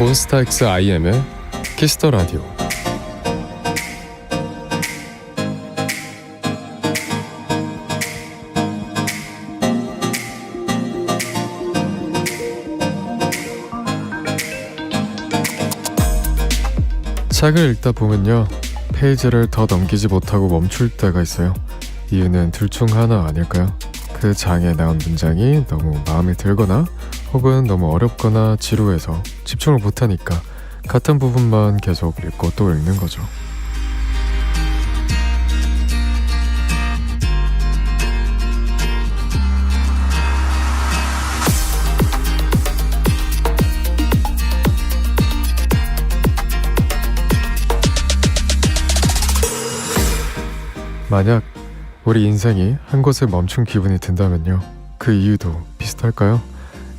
몬스타엑스 IM의 키스터 라디오. 책을 읽다 보면요, 페이지를 더 넘기지 못하고 멈출 때가 있어요. 이유는 둘 중 하나 아닐까요? 그 장에 나온 문장이 너무 마음에 들거나 혹은 너무 어렵거나 지루해서 집중을 못하니까 같은 부분만 계속 읽고 또 읽는 거죠. 만약 우리 인생이 한 곳에 멈춘 기분이 든다면요, 그 이유도 비슷할까요?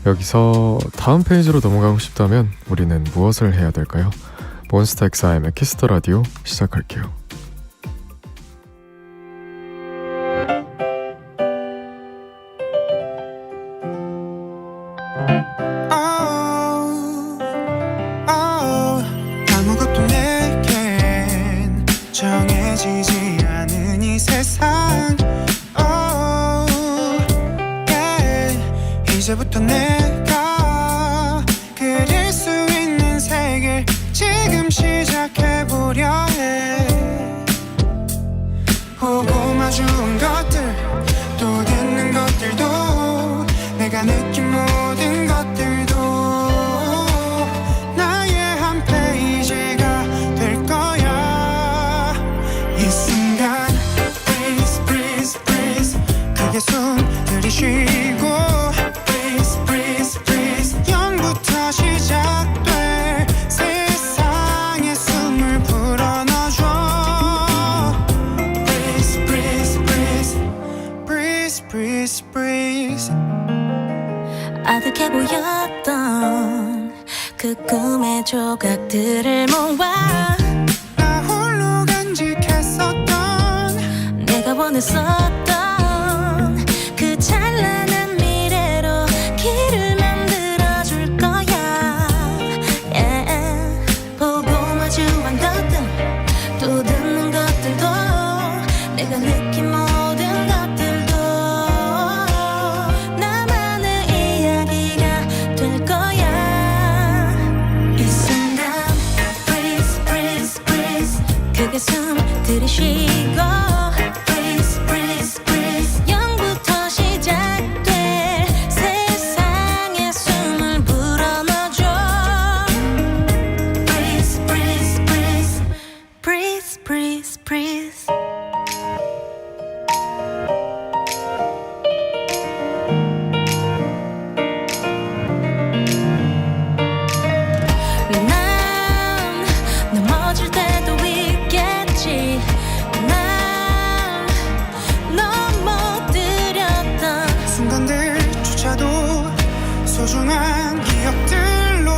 여기서 다음 페이지로 넘어가고 싶다면 우리는 무엇을 해야 될까요? 몬스타엑스 IM의 키스터 라디오 시작할게요. 아무것도 내겐 정해지지 않은 이 세상. 이제부터 내가 그릴 수 있는 세계 지금 시작해보려 해. 보고 마주온 것들, 또 듣는 것들도, 내가 느낀 모든 것들도 나의 한 페이지가 될 거야. 이 순간 breeze breeze breeze, 크게 숨 들이쉬고 시작될 세상에 숨을 불어넣어줘. Breeze, breeze, breeze, breeze, breeze, breeze. 아득해 보였던 그 꿈의 조각들을 모아 나 홀로 간직했었던, 내가 원했었던 그 찬란한 미래로 길을 만들어줄 거야. 또 듣는 것들도, 내가 느낀 모든 것들도 나만의 이야기가 될 거야. 이 순간 breeze breeze breeze, 크게 숨 들이쉬고 breeze breeze breeze, 0부터 시작될 세상에 숨을 불어넣어줘. breeze breeze breeze, breeze breeze breeze. 난 넘어질 때도 있겠지. 난 넘어뜨렸던 순간들조차도 소중한 기억들로.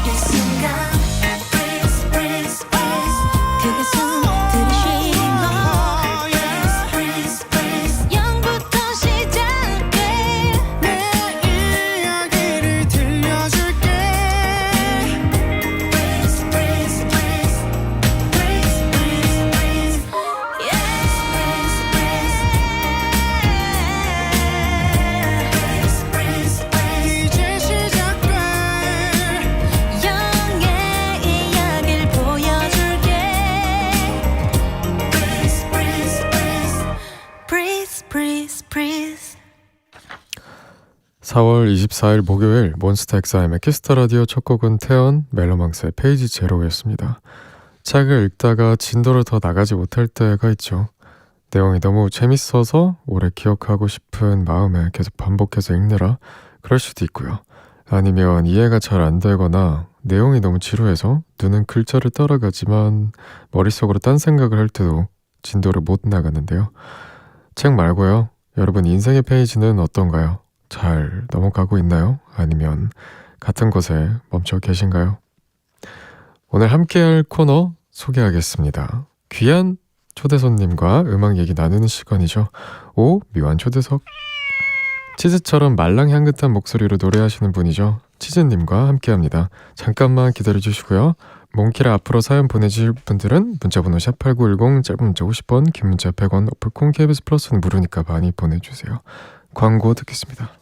이 순간 breeze breeze breeze, 크게 숨 들이쉬고 breeze breeze breeze, 0부터 시작될 내 이야기를 들려줄게. breeze breeze breeze, breeze breeze breeze, yes breeze breeze, breeze breeze breeze. 이제 시작될 영의 이야기를 보여줄게. breeze breeze breeze, breeze breeze breeze. 4월 24일 목요일 몬스타엑스 IM의 키스터 라디오 첫 곡은 태연 멜로망스의 페이지 제로였습니다. 책을 읽다가 진도를 더 나가지 못할 때가 있죠. 내용이 너무 재밌어서 오래 기억하고 싶은 마음에 계속 반복해서 읽느라 그럴 수도 있고요. 아니면 이해가 잘 안 되거나 내용이 너무 지루해서 눈은 글자를 따라가지만 머릿속으로 딴 생각을 할 때도 진도를 못 나가는데요. 책 말고요, 여러분 인생의 페이지는 어떤가요? 잘 넘어가고 있나요? 아니면 같은 곳에 멈춰 계신가요? 오늘 함께할 코너 소개하겠습니다. 귀한 초대 손님과 음악 얘기 나누는 시간이죠. 오, 미완 초대석. 치즈처럼 말랑 향긋한 목소리로 노래하시는 분이죠. 치즈님과 함께합니다. 잠깐만 기다려주시고요. 몽키라 앞으로 사연 보내주실 분들은 문자번호 샵8910 짧은 문자 50원 긴 문자 100원 어플콘 KBS 플러스는 무료니까 많이 보내주세요. 광고 듣겠습니다.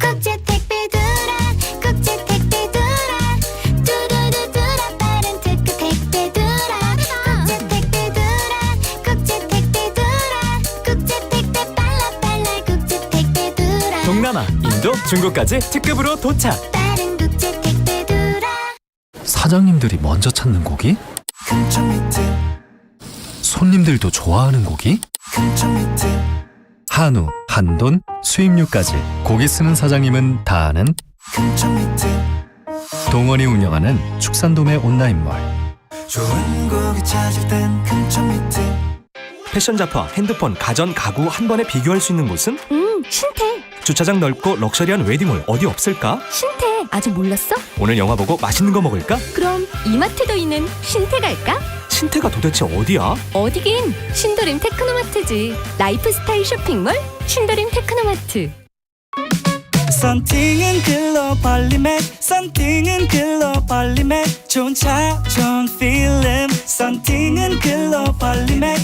국제 택배들아 국제 택배들아 두루루두라 빠른 특급 택배들아 국제 택배들아 국제 택배들아 국제 택배 빨라 빨라 국제 택배들아 동남아, 인도, 중국까지 특급으로 도착. 빠른 국제 택배들아 사장님들이 먼저 찾는 고기? 근처 밑에 손님들도 좋아하는 고기? 근처 밑에 한우, 한돈, 수입류까지 고기 쓰는 사장님은 다 아는 근처 밑에 동원이 운영하는 축산도매 온라인몰. 좋은 고기 찾을 땐 근처 밑에 패션 잡화, 핸드폰, 가전, 가구 한 번에 비교할 수 있는 곳은? 신태 주차장 넓고 럭셔리한 웨딩홀 어디 없을까? 신태 아직 몰랐어? 오늘 영화 보고 맛있는 거 먹을까? 그럼 이마트도 있는 신태 갈까? 신태가 도대체 어디야? 어디긴 신도림 테크노마트지. 라이프스타일 쇼핑몰 신도림 테크노마트. 썬팅은 글로벌리맥 썬팅은 글로벌리맥 좋은 차 좋은 필름 썬팅은 글로벌리맥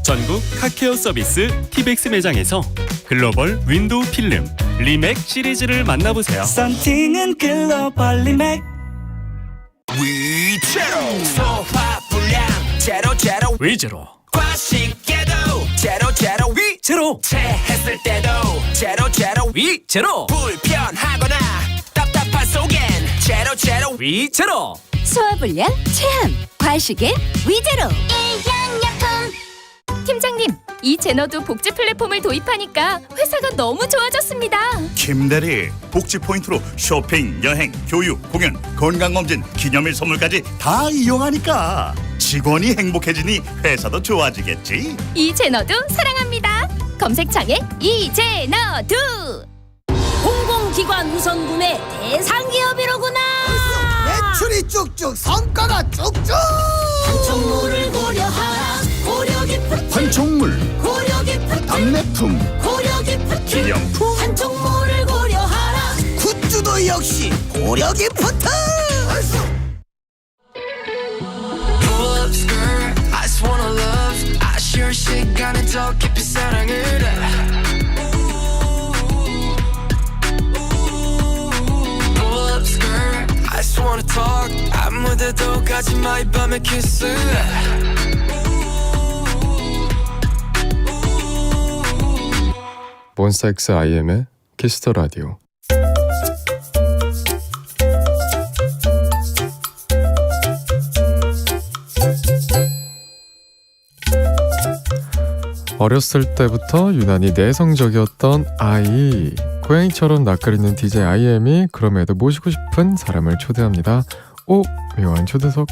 전국 카케어 서비스 티백스 매장에서 글로벌 윈도우 필름 리맥 시리즈를 만나보세요. 썬팅은 글로벌리맥 위제로 소화 불량 제로 제로 위즈로 과식에도 제로 제로 위제로 체했을 때도 제로 제로 위제로 불편하거나 답답한 속엔 제로 제로 위제로 소화불량, 체함, 과식엔 위제로. 일양약품. 팀장님, 이 제너도 복지 플랫폼을 도입하니까 회사가 너무 좋아졌습니다. 김대리 복지 포인트로 쇼핑, 여행, 교육, 공연, 건강검진, 기념일 선물까지 다 이용하니까 직원이 행복해지니 회사도 좋아지겠지. 이 제너도 사랑합니다. 검색창에 이 제너도. 공공기관 우선군의 대상 기업이로구나. 매출이 쭉쭉 성과가 쭉쭉 판촉물을 고려하라. 고려 기프트. 판촉물 고려 기프트. 답례품 고려 기프트. 기념품 판촉물을 고려하라. 굿즈도 역시 고려 기프트 Pull up skirt I just wanna love 아쉬운 시간에 더 깊이 사랑을 Pull up skirt I just wanna talk 아무 데도 가지 마 이 밤의 키스 몬스타엑스 IM의 키스터 라디오. 어렸을 때부터 유난히 내성적이었던 아이. 고양이처럼 낯가리는 DJ IM이 그럼에도 모시고 싶은 사람을 초대합니다. 오, 묘한 초대석.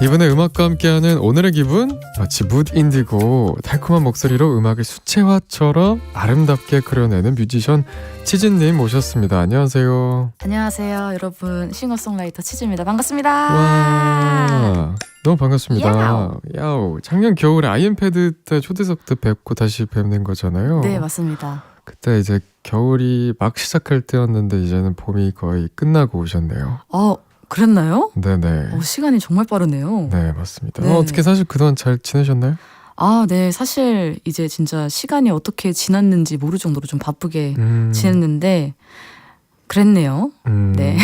이번에 음악과 함께하는 오늘의 기분 마치 묻 인디고 달콤한 목소리로 음악을 수채화처럼 아름답게 그려내는 뮤지션 치즈님 모셨습니다. 안녕하세요. 안녕하세요, 여러분. 싱어송라이터 치즈입니다. 반갑습니다. 와, 너무 반갑습니다. 야우. 야우. 작년 겨울에 아이엠패드 때 초대석 때 뵙고 다시 뵙는 거잖아요. 네, 맞습니다. 그때 이제 겨울이 막 시작할 때였는데 이제는 봄이 거의 끝나고 오셨네요. 그랬나요? 네네. 시간이 정말 빠르네요. 네, 맞습니다. 네. 어떻게 사실 그동안 잘 지내셨나요? 네, 사실 이제 진짜 시간이 어떻게 지났는지 모를 정도로 좀 바쁘게 음. 지냈는데 그랬네요. 네.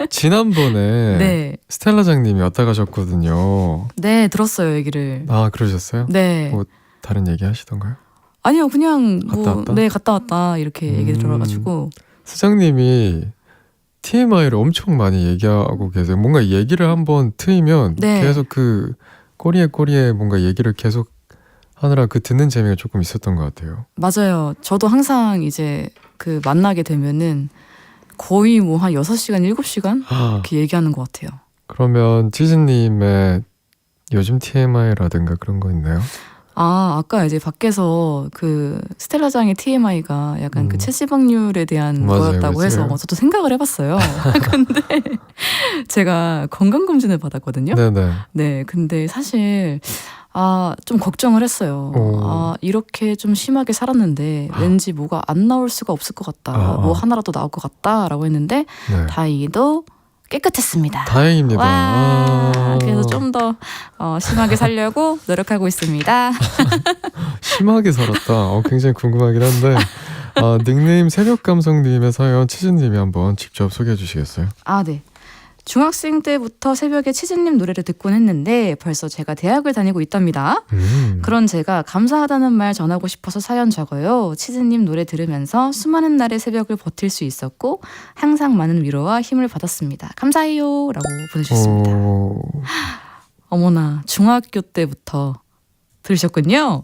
지난번에 네. 스텔라장님이 왔다 가셨거든요. 네, 들었어요, 얘기를. 아, 그러셨어요? 네. 뭐 다른 얘기 하시던가요? 아니요, 그냥 갔다 왔다? 네, 갔다 왔다 이렇게 얘기 들어가지고. 수장님이 TMI를 엄청 많이 얘기하고 계세요. 뭔가 얘기를 한번 트이면 네. 계속 그 꼬리에 뭔가 얘기를 계속 하느라 그 듣는 재미가 조금 있었던 것 같아요. 맞아요. 저도 항상 이제 그 만나게 되면은 거의 뭐 한 6시간, 7시간 이렇게 얘기하는 것 같아요. 그러면 치즈님의 요즘 TMI라든가 그런 거 있나요? 아까 이제 밖에서 그 스텔라장의 TMI가 약간 그 체지방률에 대한 맞아요, 거였다고 맞아요. 해서 저도 생각을 해봤어요. 근데 제가 건강검진을 받았거든요. 네네. 네, 근데 사실 좀 걱정을 했어요. 오. 이렇게 좀 심하게 살았는데 왠지 뭐가 안 나올 수가 없을 것 같다. 뭐 하나라도 나올 것 같다라고 했는데 네. 다행히도 깨끗했습니다. 다행입니다. 와, 그래서 좀 더 심하게 살려고 노력하고 있습니다. 심하게 살았다. 굉장히 궁금하긴 한데 닉네임 새벽감성님의 사연 치즈님이 한번 직접 소개해 주시겠어요? 네. 중학생 때부터 새벽에 치즈님 노래를 듣곤 했는데 벌써 제가 대학을 다니고 있답니다. 그런 제가 감사하다는 말 전하고 싶어서 사연 적어요. 치즈님 노래 들으면서 수많은 날의 새벽을 버틸 수 있었고 항상 많은 위로와 힘을 받았습니다. 감사해요 라고 보내주셨습니다. 어머나, 중학교 때부터 들으셨군요.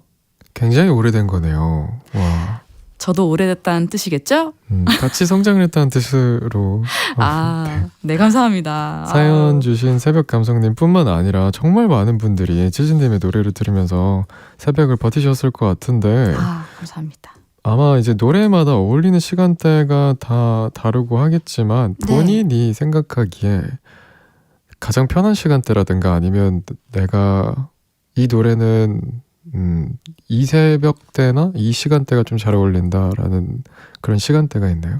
굉장히 오래된 거네요. 와. 저도 오래됐다는 뜻이겠죠? 같이 성장을 했다는 뜻으로 네, 감사합니다. 사연 주신 새벽 감성님 뿐만 아니라 정말 많은 분들이 치즈님의 노래를 들으면서 새벽을 버티셨을 것 같은데 감사합니다. 아마 이제 노래마다 어울리는 시간대가 다 다르고 하겠지만 본인이 생각하기에 가장 편한 시간대라든가 아니면 내가 이 노래는 이 새벽대나 이 시간대가 좀 잘 어울린다라는 그런 시간대가 있나요?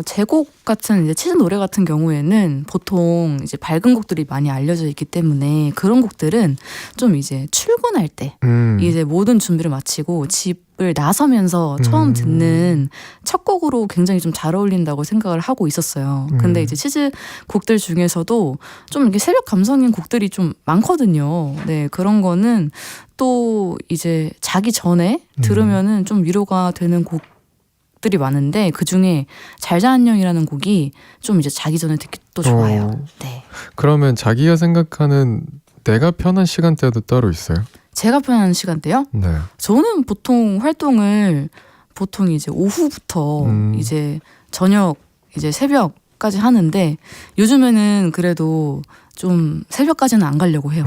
제 곡 같은 이제 치즈 노래 같은 경우에는 보통 이제 밝은 곡들이 많이 알려져 있기 때문에 그런 곡들은 좀 이제 출근할 때 이제 모든 준비를 마치고 집을 나서면서 처음 듣는 첫 곡으로 굉장히 좀 잘 어울린다고 생각을 하고 있었어요. 근데 이제 치즈 곡들 중에서도 좀 이렇게 새벽 감성인 곡들이 좀 많거든요. 네, 그런 거는 또 이제 자기 전에 들으면은 좀 위로가 되는 곡들이 많은데 그 중에 잘자 안녕이라는 곡이 좀 이제 자기 전에 듣기 또 좋아요. 네. 그러면 자기가 생각하는 내가 편한 시간대도 따로 있어요? 제가 편한 시간대요? 네. 저는 보통 활동을 보통 이제 오후부터 이제 저녁 이제 새벽까지 하는데 요즘에는 그래도 좀 새벽까지는 안 가려고 해요.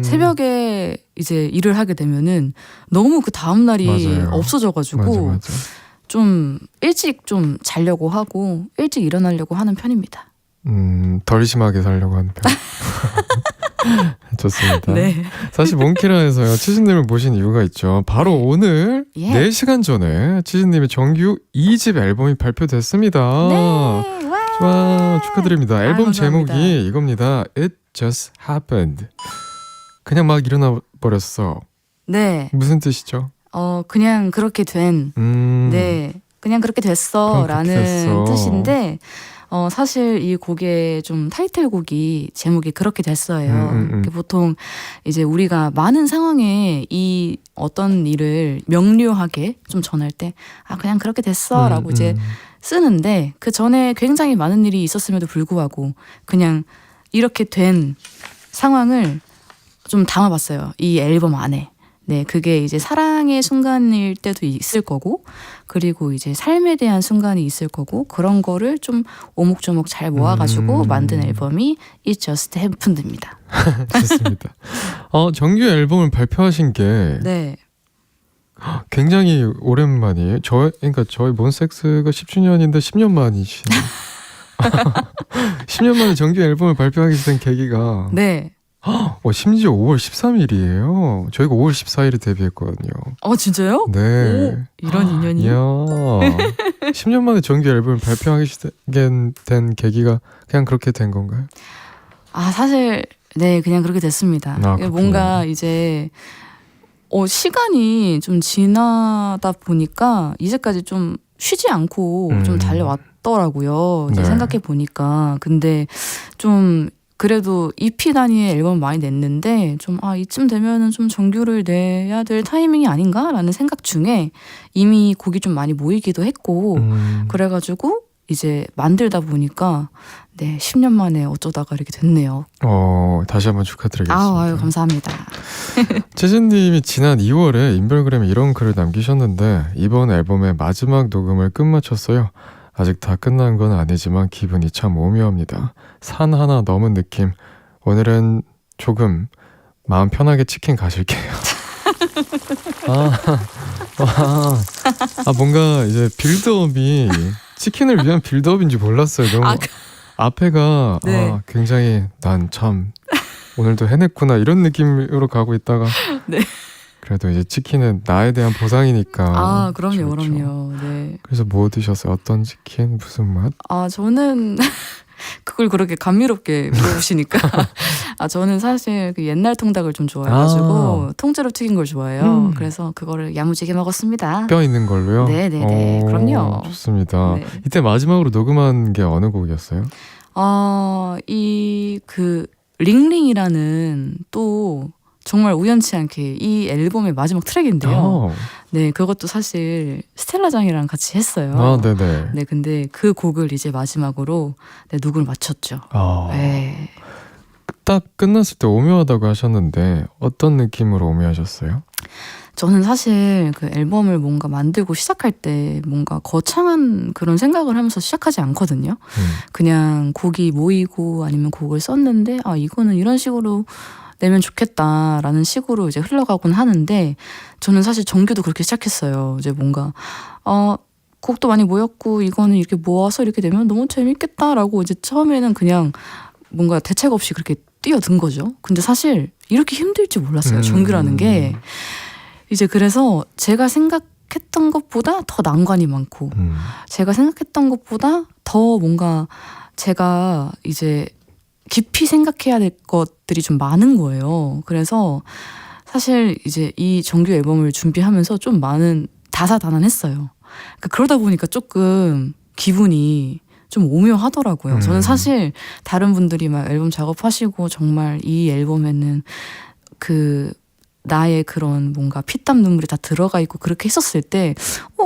새벽에 이제 일을 하게 되면은 너무 그 다음 날이 맞아요. 없어져가지고 맞아. 좀 일찍 좀 자려고 하고 일찍 일어나려고 하는 편입니다. 덜 심하게 살려고 하는 편. 좋습니다. 네. 사실 몽키라에서요 치즈님을 모신 이유가 있죠. 바로 오늘 4시간 전에 치즈님의 정규 2집 앨범이 발표됐습니다. 네. 와, 축하드립니다. 앨범 감사합니다. 제목이 이겁니다. It Just Happened. 그냥 막 일어나 버렸어. 네. 무슨 뜻이죠? 그냥 그렇게 된 네. 그냥 그렇게 됐어 라는 됐어. 뜻인데 사실 이 곡의 좀 타이틀곡이 제목이 그렇게 됐어요. 보통 이제 우리가 많은 상황에 이 어떤 일을 명료하게 좀 전할 때 그냥 그렇게 됐어 라고 이제 쓰는데 그 전에 굉장히 많은 일이 있었음에도 불구하고 그냥 이렇게 된 상황을 좀 담아봤어요. 이 앨범 안에. 네, 그게 이제 사랑의 순간일 때도 있을 거고, 그리고 이제 삶에 대한 순간이 있을 거고, 그런 거를 좀 오목조목 잘 모아가지고 만든 앨범이 It Just Happened입니다. 좋습니다. 정규 앨범을 발표하신 게 네. 굉장히 오랜만이에요. 그러니까 저희 몬스타엑스가 10주년인데 10년 만이시네. 10년 만에 정규 앨범을 발표하게 된 계기가 네. 심지어 5월 13일이에요. 저희가 5월 14일에 데뷔했거든요. 진짜요? 네. 오, 이런 인연이. 이야. 10년 만에 정규 앨범을 발표하게 된 계기가 그냥 그렇게 된 건가요? 사실 네, 그냥 그렇게 됐습니다. 뭔가 이제 시간이 좀 지나다 보니까 이제까지 좀 쉬지 않고 좀 달려왔더라고요. 이제 생각해 보니까. 근데 좀 그래도 EP 단위의 앨범 많이 냈는데 좀 이쯤 되면은 좀 정규를 내야 될 타이밍이 아닌가라는 생각 중에 이미 곡이 좀 많이 모이기도 했고 그래가지고 이제 만들다 보니까 네 10년 만에 어쩌다가 이렇게 됐네요. 다시 한번 축하드리겠습니다. 아유 감사합니다. 재진님이 지난 2월에 인별그램에 이런 글을 남기셨는데 이번 앨범의 마지막 녹음을 끝마쳤어요. 아직 다 끝난 건 아니지만 기분이 참 오묘합니다. 산 하나 넘은 느낌. 오늘은 조금 마음 편하게 치킨 가실게요. 뭔가 이제 빌드업이 치킨을 위한 빌드업인지 몰랐어요. 너무 앞에가 네. 굉장히 난 참 오늘도 해냈구나 이런 느낌으로 가고 있다가 네. 그래도 이제 치킨은 나에 대한 보상이니까. 그럼요, 좋죠. 그럼요. 네. 그래서 뭐 드셨어요? 어떤 치킨? 무슨 맛? 저는 그걸 그렇게 감미롭게 물어보시니까 저는 사실 그 옛날 통닭을 좀 좋아해가지고 통째로 튀긴 걸 좋아해요. 그래서 그거를 야무지게 먹었습니다. 뼈 있는 걸로요? 네네네. 그럼요. 좋습니다. 네. 이때 마지막으로 녹음한 게 어느 곡이었어요? 이 그 링링이라는 또 정말 우연치 않게 이 앨범의 마지막 트랙인데요. 네, 그것도 사실 스텔라장이랑 같이 했어요. 네네. 네, 근데 그 곡을 이제 마지막으로 녹음을 마쳤죠. 네. 딱 끝났을 때 오묘하다고 하셨는데 어떤 느낌으로 오묘하셨어요? 저는 사실 그 앨범을 뭔가 만들고 시작할 때 뭔가 거창한 그런 생각을 하면서 시작하지 않거든요. 그냥 곡이 모이고 아니면 곡을 썼는데 이거는 이런 식으로 내면 좋겠다라는 식으로 이제 흘러가곤 하는데 저는 사실 정규도 그렇게 시작했어요. 이제 뭔가 곡도 많이 모였고 이거는 이렇게 모아서 이렇게 내면 너무 재밌겠다라고 이제 처음에는 그냥 뭔가 대책 없이 그렇게 뛰어든 거죠. 근데 사실 이렇게 힘들 줄 몰랐어요. 정규라는 게. 이제 그래서 제가 생각했던 것보다 더 난관이 많고 제가 생각했던 것보다 더 뭔가 제가 이제 깊이 생각해야 될 것들이 좀 많은 거예요. 그래서 사실 이제 이 정규 앨범을 준비하면서 좀 많은 다사다난했어요. 그러다 보니까 조금 기분이 좀 오묘하더라고요. 저는 사실 다른 분들이 막 앨범 작업하시고 정말 이 앨범에는 그 나의 그런 뭔가 피땀 눈물이 다 들어가 있고 그렇게 했었을 때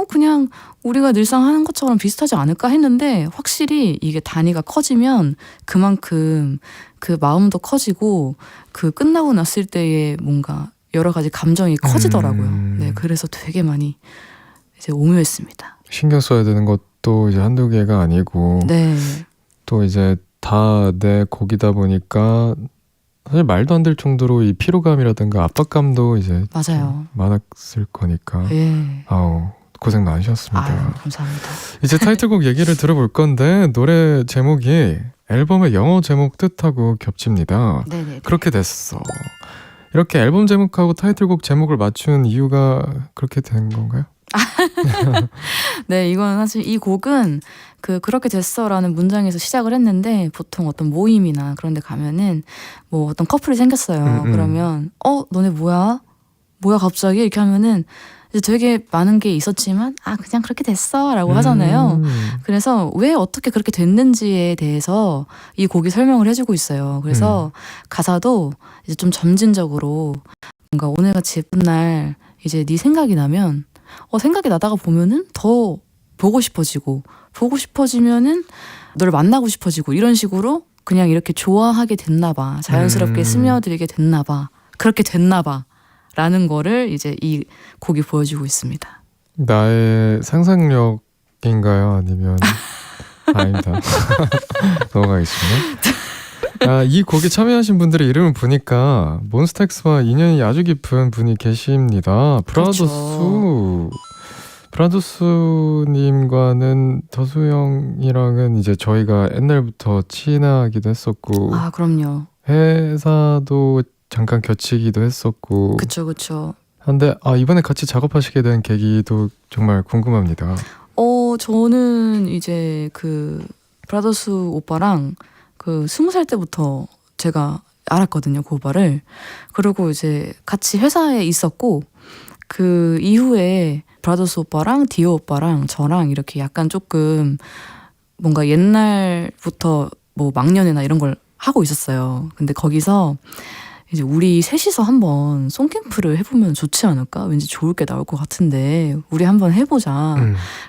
그냥 우리가 늘상 하는 것처럼 비슷하지 않을까 했는데 확실히 이게 단위가 커지면 그만큼 그 마음도 커지고 그 끝나고 났을 때의 뭔가 여러 가지 감정이 커지더라고요. 네, 그래서 되게 많이 이제 오묘했습니다. 신경 써야 되는 것도 이제 한두 개가 아니고 네. 또 이제 다 내 곡이다 보니까 사실 말도 안 될 정도로 이 피로감이라든가 압박감도 이제 맞아요. 많았을 거니까 예. 고생 많으셨습니다. 감사합니다. 이제 타이틀곡 얘기를 들어볼 건데 노래 제목이 앨범의 영어 제목 뜻하고 겹칩니다. 네네. 그렇게 됐어. 이렇게 앨범 제목하고 타이틀곡 제목을 맞춘 이유가 그렇게 된 건가요? 네, 이건 사실 이 곡은 그렇게 됐어라는 문장에서 시작을 했는데 보통 어떤 모임이나 그런 데 가면은 뭐 어떤 커플이 생겼어요. 그러면 너네 뭐야 갑자기 이렇게 하면은 이제 되게 많은 게 있었지만 그냥 그렇게 됐어라고 하잖아요. 그래서 왜 어떻게 그렇게 됐는지에 대해서 이 곡이 설명을 해주고 있어요. 그래서 가사도 이제 좀 점진적으로 뭔가 오늘같이 예쁜 날 이제 네 생각이 나면 생각이 나다가 보면은 더 보고 싶어지면은 너를 만나고 싶어지고 이런 식으로 그냥 이렇게 좋아하게 됐나 봐. 자연스럽게 스며들게 됐나 봐. 그렇게 됐나 봐. 라는 거를 이제 이 곡이 보여주고 있습니다. 나의 상상력인가요? 아니면 아닙니다. 넘어가겠습니다. 이 곡에 참여하신 분들의 이름을 보니까 몬스타엑스와 인연이 아주 깊은 분이 계십니다. 브라더스님과는 더수영이랑은 이제 저희가 옛날부터 친하기도 했었고 그럼요. 회사도 잠깐 겹치기도 했었고 그쵸. 근데 이번에 같이 작업하시게 된 계기도 정말 궁금합니다. 저는 이제 브라더스 오빠랑 20살 때부터 제가 알았거든요, 그 오빠를. 그리고 이제 같이 회사에 있었고 그 이후에 브라더스 오빠랑 디오 오빠랑 저랑 이렇게 약간 조금 뭔가 옛날부터 뭐 막년회나 이런 걸 하고 있었어요. 근데 거기서 이제 우리 셋이서 한번 송캠프를 해보면 좋지 않을까? 왠지 좋을 게 나올 것 같은데 우리 한번 해보자.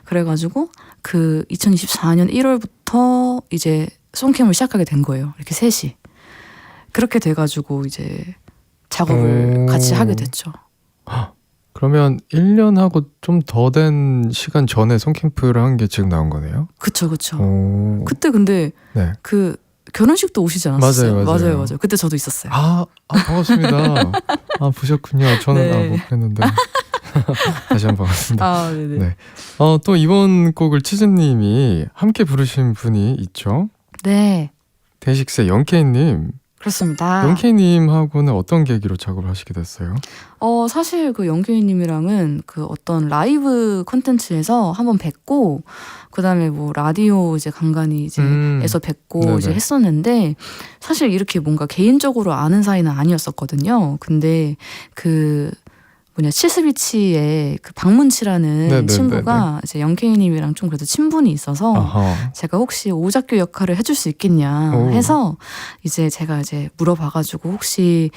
그래가지고 2024년 1월부터 이제 송캠을 시작하게 된 거예요. 이렇게 셋이. 그렇게 돼가지고 이제 작업을 같이 하게 됐죠. 그러면 1년하고 좀 더 된 시간 전에 송캠프를 한 게 지금 나온 거네요? 그쵸. 그때 근데 네. 결혼식도 오시지 않았어요? 맞아요. 맞아요. 그때 저도 있었어요. 반갑습니다. 보셨군요. 저는 네. 못 뵀는데. 다시 한번 반갑습니다. 네네. 네. 또 이번 곡을 치즈님이 함께 부르신 분이 있죠. 네, 데이식스의 영케이님. 그렇습니다. 영케이님하고는 어떤 계기로 작업을 하시게 됐어요? 사실 그 영케이님이랑은 그 어떤 라이브 콘텐츠에서 한번 뵙고, 그 다음에 뭐 라디오 이제 간간히 이제 에서 뵙고 네네. 이제 했었는데, 사실 이렇게 뭔가 개인적으로 아는 사이는 아니었었거든요. 근데 그 치스비치의 그 박문치라는 네네네네. 친구가 이제 영케이님이랑 좀 그래도 친분이 있어서 아하. 제가 혹시 오작교 역할을 해줄 수 있겠냐 오. 해서 이제 제가 이제 물어봐가지고 혹시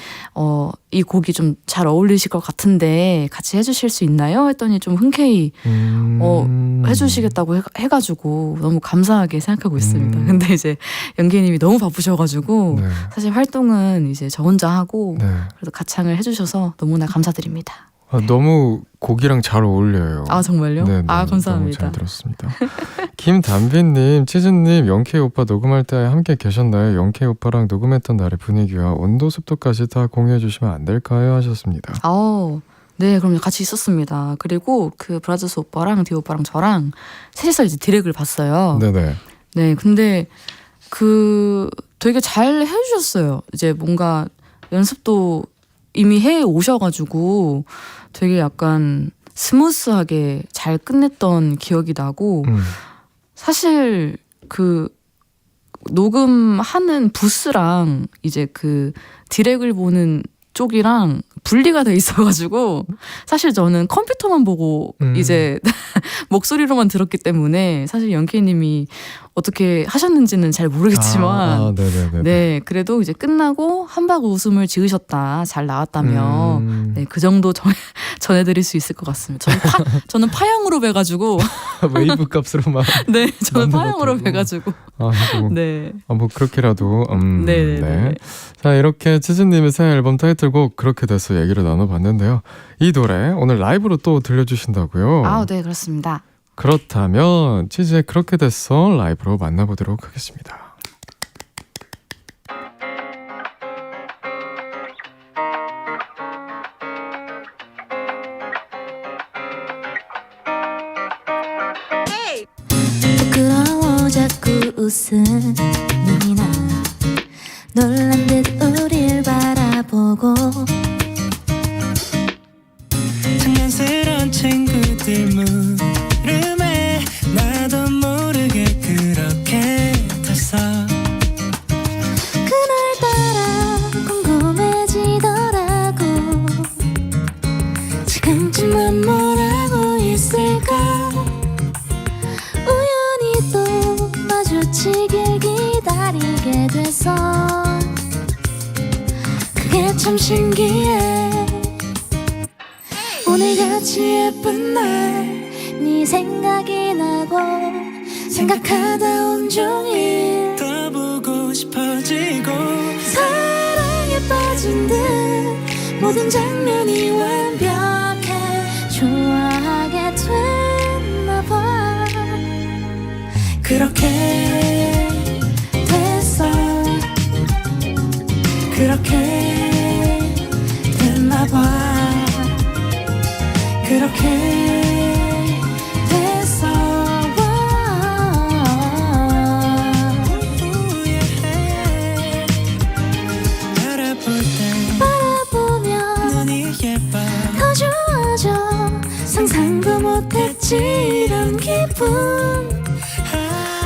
이 곡이 좀 잘 어울리실 것 같은데 같이 해주실 수 있나요? 했더니 좀 흔쾌히 해주시겠다고 해가지고 너무 감사하게 생각하고 있습니다. 근데 이제 영케이님이 너무 바쁘셔가지고 네. 사실 활동은 이제 저 혼자 하고 네. 그래도 가창을 해주셔서 너무나 감사드립니다. 너무 곡이랑 잘 어울려요. 아 정말요? 네, 감사합니다. 너무 잘 들었습니다. 김담비님, 치즈님, 영케이 오빠 녹음할 때 함께 계셨나요? 영케이 오빠랑 녹음했던 날의 분위기와 온도, 습도까지 다 공유해 주시면 안 될까요? 하셨습니다. 네, 그럼 같이 있었습니다. 그리고 그 브라더스 오빠랑 디오 오빠랑 저랑 셋이서 이제 디렉을 봤어요. 네네. 네, 근데 그 되게 잘 해주셨어요. 이제 뭔가 연습도 이미 해 오셔가지고 되게 약간 스무스하게 잘 끝냈던 기억이 나고, 사실 그 녹음하는 부스랑 이제 그 디렉을 보는 쪽이랑 분리가 돼 있어가지고 사실 저는 컴퓨터만 보고 이제 목소리로만 들었기 때문에 사실 영케이님이 어떻게 하셨는지는 잘 모르겠지만 네네네. 네, 그래도 이제 끝나고 한박 웃음을 지으셨다, 잘 나왔다면 네, 그 정도 전해드릴 수 있을 것 같습니다. 저는 파양으로 뵈가지고 웨이브 값으로만. 네, 저는 만든 파양으로 것도 뵈가지고 네. 네. 뭐 그렇게라도 네네네. 네. 자, 이렇게 치즈님의 새 앨범 타이틀곡 그렇게 돼서 얘기를 나눠봤는데요. 이 노래 오늘 라이브로 또 들려주신다고요? 네, 그렇습니다. 그렇다면 치즈의 그렇게 됐어 라이브로 만나보도록 하겠습니다. 부끄러워 자꾸 웃음이 나 놀란 듯 우릴 바라보고 장난스러운 친구들 물음에 나도 모르게 그렇게 됐어. 그날따라 궁금해지더라고. 지금쯤은 뭘 하고 있을까. 우연히 또 마주치길 기다리게 됐어. 그게 참 신기해. 오늘같이 예쁜 날 네 생각이 나고 생각하다 온종일 더 보고 싶어지고 사랑에 빠진 듯 모든 장면이 완벽해 좋아하게 됐나 봐. 그렇게 됐어. 그렇게 됐나 봐. 그렇게 됐어. 바라보면 눈이 예뻐 더 좋아져. 상상도 못했지 이런 기분.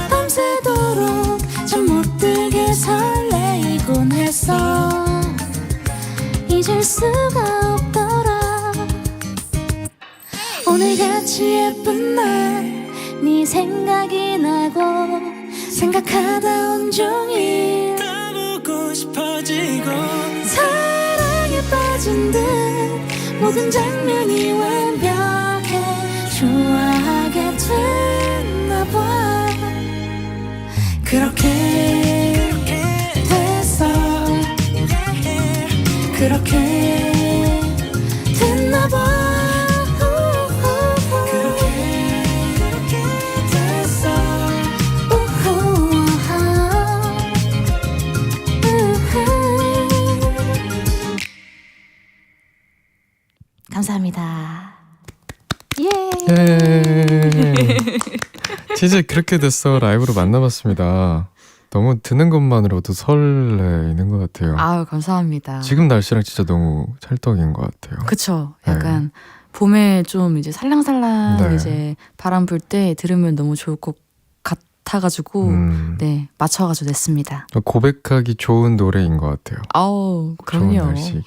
밤새도록 잠 못 들게 설레이곤 했어. 잊을 수가 없더라. 오늘같이 예쁜 날 네 생각이 나고 생각하다 온종일 더 보고 싶어지고 사랑에 빠진 듯 모든 장면이 완벽해 좋아하게 됐나 봐. 그렇게 됐어. 그렇게 됐나 봐. 그렇게 됐어. 우후. 감사합니다. 예. 예. 치즈 그렇게 됐어 라이브로 만나봤습니다. 너무 듣는 것만으로도 설레이는 것 같아요. 아유 감사합니다. 지금 날씨랑 진짜 너무 찰떡인 것 같아요. 그쵸. 약간 봄에 좀 이제 살랑살랑 네. 이제 바람 불 때 들으면 너무 좋을 것 같아가지고 네 맞춰가지고 냈습니다. 고백하기 좋은 노래인 것 같아요. 아우 좋은 그럼요. 날씨.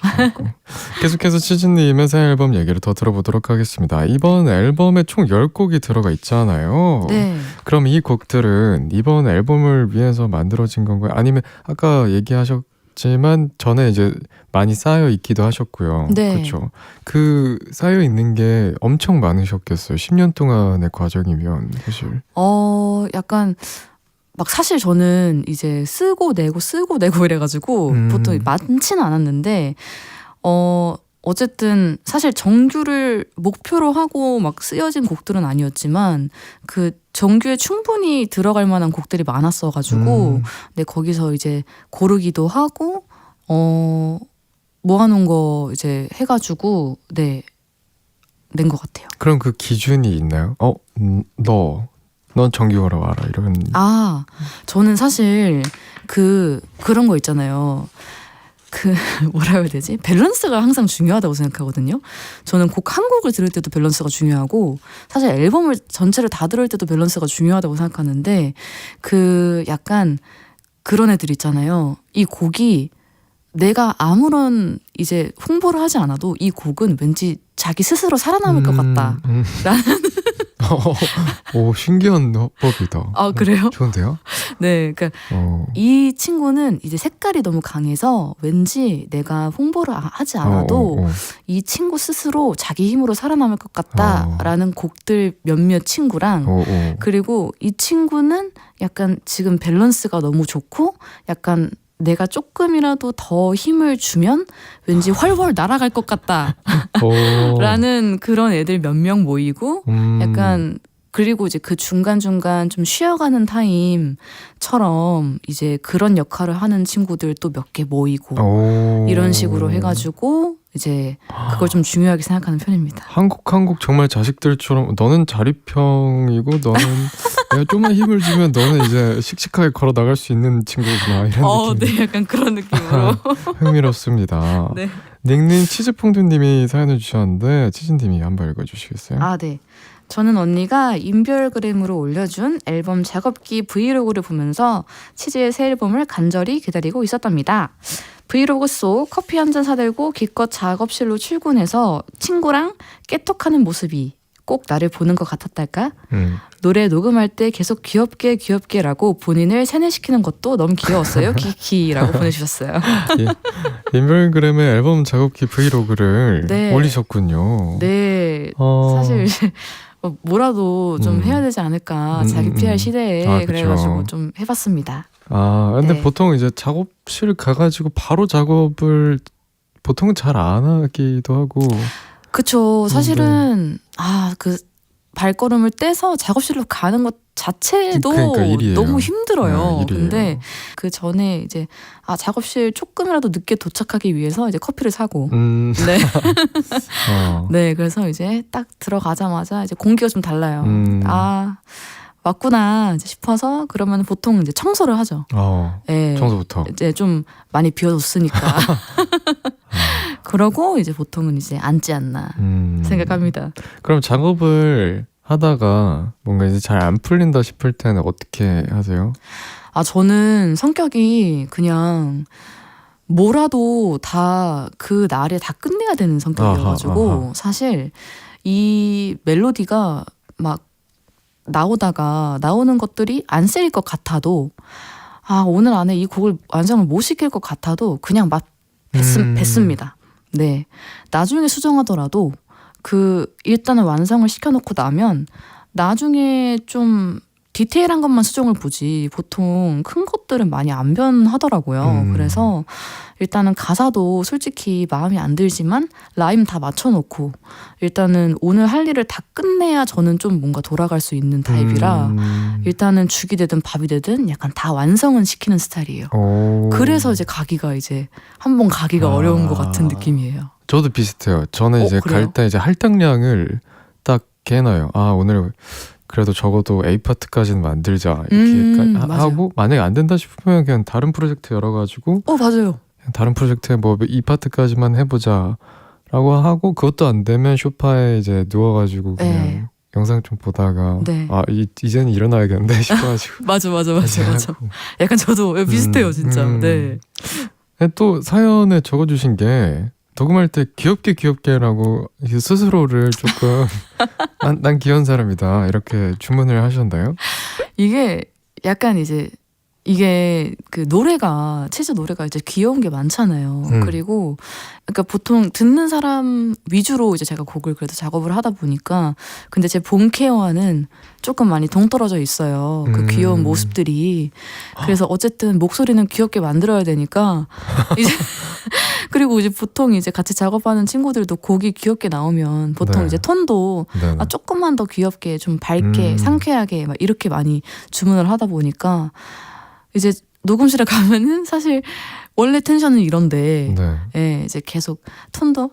계속해서 치즈님의 새 앨범 얘기를 더 들어보도록 하겠습니다. 이번 앨범에 총 10곡이 들어가 있잖아요. 네. 그럼 이 곡들은 이번 앨범을 위해서 만들어진 건가요? 아니면 아까 얘기하셨지만 전에 이제 많이 쌓여 있기도 하셨고요. 네. 그렇죠. 그 쌓여 있는 게 엄청 많으셨겠어요. 10년 동안의 과정이면 사실. 약간 막 사실 저는 이제 쓰고 내고 이래가지고 보통 많지는 않았는데 어쨌든 사실 정규를 목표로 하고 막 쓰여진 곡들은 아니었지만 그 정규에 충분히 들어갈 만한 곡들이 많았어가지고 네, 거기서 이제 고르기도 하고 모아놓은 거 이제 해가지고 네 낸 것 같아요. 그럼 그 기준이 있나요? 넌 정규로 와라 이런. 저는 사실 그런 거 있잖아요. 뭐라 해야 되지? 밸런스가 항상 중요하다고 생각하거든요. 저는 곡 한 곡을 들을 때도 밸런스가 중요하고 사실 앨범을 전체를 다 들을 때도 밸런스가 중요하다고 생각하는데 약간 그런 애들 있잖아요. 이 곡이 내가 아무런 이제 홍보를 하지 않아도 이 곡은 왠지 자기 스스로 살아남을 것 같다. 라는 오 신기한 화법이다. 그래요? 좋은데요? 네, 그러니까 이 친구는 이제 색깔이 너무 강해서 왠지 내가 홍보를 하지 않아도 이 친구 스스로 자기 힘으로 살아남을 것 같다라는 곡들 몇몇 친구랑 그리고 이 친구는 약간 지금 밸런스가 너무 좋고 약간 내가 조금이라도 더 힘을 주면 왠지 훨훨 날아갈 것 같다 라는 그런 애들 몇 명 모이고 약간 그리고 이제 그 중간중간 좀 쉬어가는 타임처럼 이제 그런 역할을 하는 친구들 또 몇 개 모이고 이런 식으로 해가지고 이제 그걸 좀 중요하게 생각하는 편입니다. 한 곡 정말 자식들처럼 너는 자립형이고 너는 내가 좀만 힘을 주면 너는 이제 씩씩하게 걸어 나갈 수 있는 친구구나 이런 느낌. 네, 약간 그런 느낌으로. 흥미롭습니다. 네. 닉네임 치즈퐁듀님이 사연을 주셨는데 치즈님이 한번 읽어주시겠어요? 네. 저는 언니가 인별그램으로 올려준 앨범 작업기 브이로그를 보면서 치즈의 새 앨범을 간절히 기다리고 있었답니다. 브이로그 속 커피 한 잔 사들고 기껏 작업실로 출근해서 친구랑 깨톡하는 모습이 꼭 나를 보는 것 같았달까? 노래 녹음할 때 계속 귀엽게라고 본인을 세뇌시키는 것도 너무 귀여웠어요. 키키라고 보내주셨어요. 인별그램에 앨범 작업기 브이로그를 올리셨군요. 네. 사실 뭐라도 좀 해야 되지 않을까. 자기 PR 시대에 그래가지고 좀 해봤습니다. 근데 네. 보통 이제 작업실 가가지고 바로 작업을 보통은 잘 안 하기도 하고. 그쵸. 사실은 그 발걸음을 떼서 작업실로 가는 것 자체도 그러니까 너무 힘들어요. 일이에요. 근데 그 전에 이제 작업실 조금이라도 늦게 도착하기 위해서 이제 커피를 사고 네. 네, 그래서 이제 딱 들어가자마자 이제 공기가 좀 달라요. 왔구나 이제 싶어서 그러면 보통 이제 청소를 하죠. 네, 청소부터. 이제 좀 많이 비워뒀으니까. 그러고 이제 보통은 이제 앉지 않나 생각합니다. 그럼 작업을 하다가 뭔가 이제 잘 안 풀린다 싶을 때는 어떻게 하세요? 저는 성격이 그냥 뭐라도 다 그 날에 다 끝내야 되는 성격이어가지고 사실 이 멜로디가 막 나오는 것들이 안 쓰일 것 같아도 오늘 안에 이 곡을 완성을 못 시킬 것 같아도 그냥 막 뱉습니다. 네, 나중에 수정하더라도 일단은 완성을 시켜놓고 나면 나중에 좀 디테일한 것만 수정을 보지 보통 큰 것들은 많이 안 변하더라고요. 그래서 일단은 가사도 솔직히 마음에 안 들지만 라임 다 맞춰놓고 일단은 오늘 할 일을 다 끝내야 저는 좀 뭔가 돌아갈 수 있는 타입이라 일단은 죽이 되든 밥이 되든 약간 다 완성은 시키는 스타일이에요. 그래서 이제 가기가 이제 한번 가기가 어려운 것 같은 느낌이에요. 저도 비슷해요. 저는 이제 그래요? 갈 때 이제 할당량을 딱 깨놔요. 아, 오늘 그래도 적어도 A파트까지는 만들자 이렇게 맞아요. 하고 만약에 안 된다 싶으면 그냥 다른 프로젝트 열어가지고 맞아요. 다른 프로젝트에 뭐 2파트까지만 해보자 라고 하고 그것도 안 되면 소파에 이제 누워가지고 그냥 네. 영상 좀 보다가 네. 이제는 일어나야겠는데 싶어가지고 맞아. 하고. 약간 저도 비슷해요, 진짜. 네. 또 사연에 적어주신 게 녹음할 때 귀엽게라고 스스로를 조금 난 귀여운 사람이다 이렇게 주문을 하셨나요? 이게 약간 이제 이게 그 노래가 치즈 노래가 이제 귀여운 게 많잖아요. 그리고 그러니까 보통 듣는 사람 위주로 이제 제가 곡을 그래도 작업을 하다 보니까 근데 제 본케어와는 조금 많이 동떨어져 있어요. 그 귀여운 모습들이. 그래서 어쨌든 목소리는 귀엽게 만들어야 되니까 이제 그리고 이제 보통 이제 같이 작업하는 친구들도 곡이 귀엽게 나오면 보통 네. 이제 톤도 네네. 조금만 더 귀엽게 좀 밝게 상쾌하게 막 이렇게 많이 주문을 하다 보니까 이제 녹음실에 가면은 사실 원래 텐션은 이런데 네. 예, 이제 계속 톤도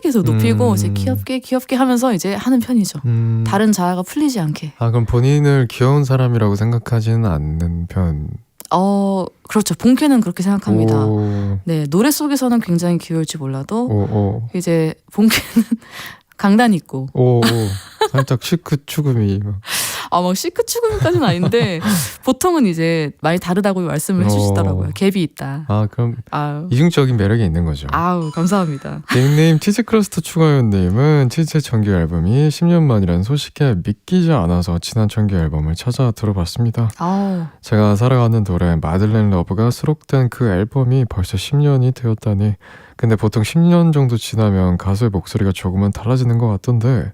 계속 높이고 이제 귀엽게 하면서 이제 하는 편이죠. 다른 자아가 풀리지 않게. 그럼 본인을 귀여운 사람이라고 생각하지는 않는 편? 그렇죠. 본캐는 그렇게 생각합니다. 오. 네, 노래 속에서는 굉장히 귀여울지 몰라도 오. 이제 본캐는 강단 있고 오. 살짝 시크 추금이 막 시크 추구미까지는 아닌데 보통은 이제 많이 다르다고 말씀을 해주시더라고요. 갭이 있다. 그럼 아우. 이중적인 매력이 있는 거죠. 아우 감사합니다. 닉네임 치즈크러스트 추가요님은 치즈의 정규 앨범이 10년 만이라는 소식에 믿기지 않아서 지난 정규 앨범을 찾아 들어봤습니다. 아우. 제가 사랑하는 노래 마들렌 러브가 수록된 그 앨범이 벌써 10년이 되었다니. 근데 보통 10년 정도 지나면 가수의 목소리가 조금은 달라지는 것 같던데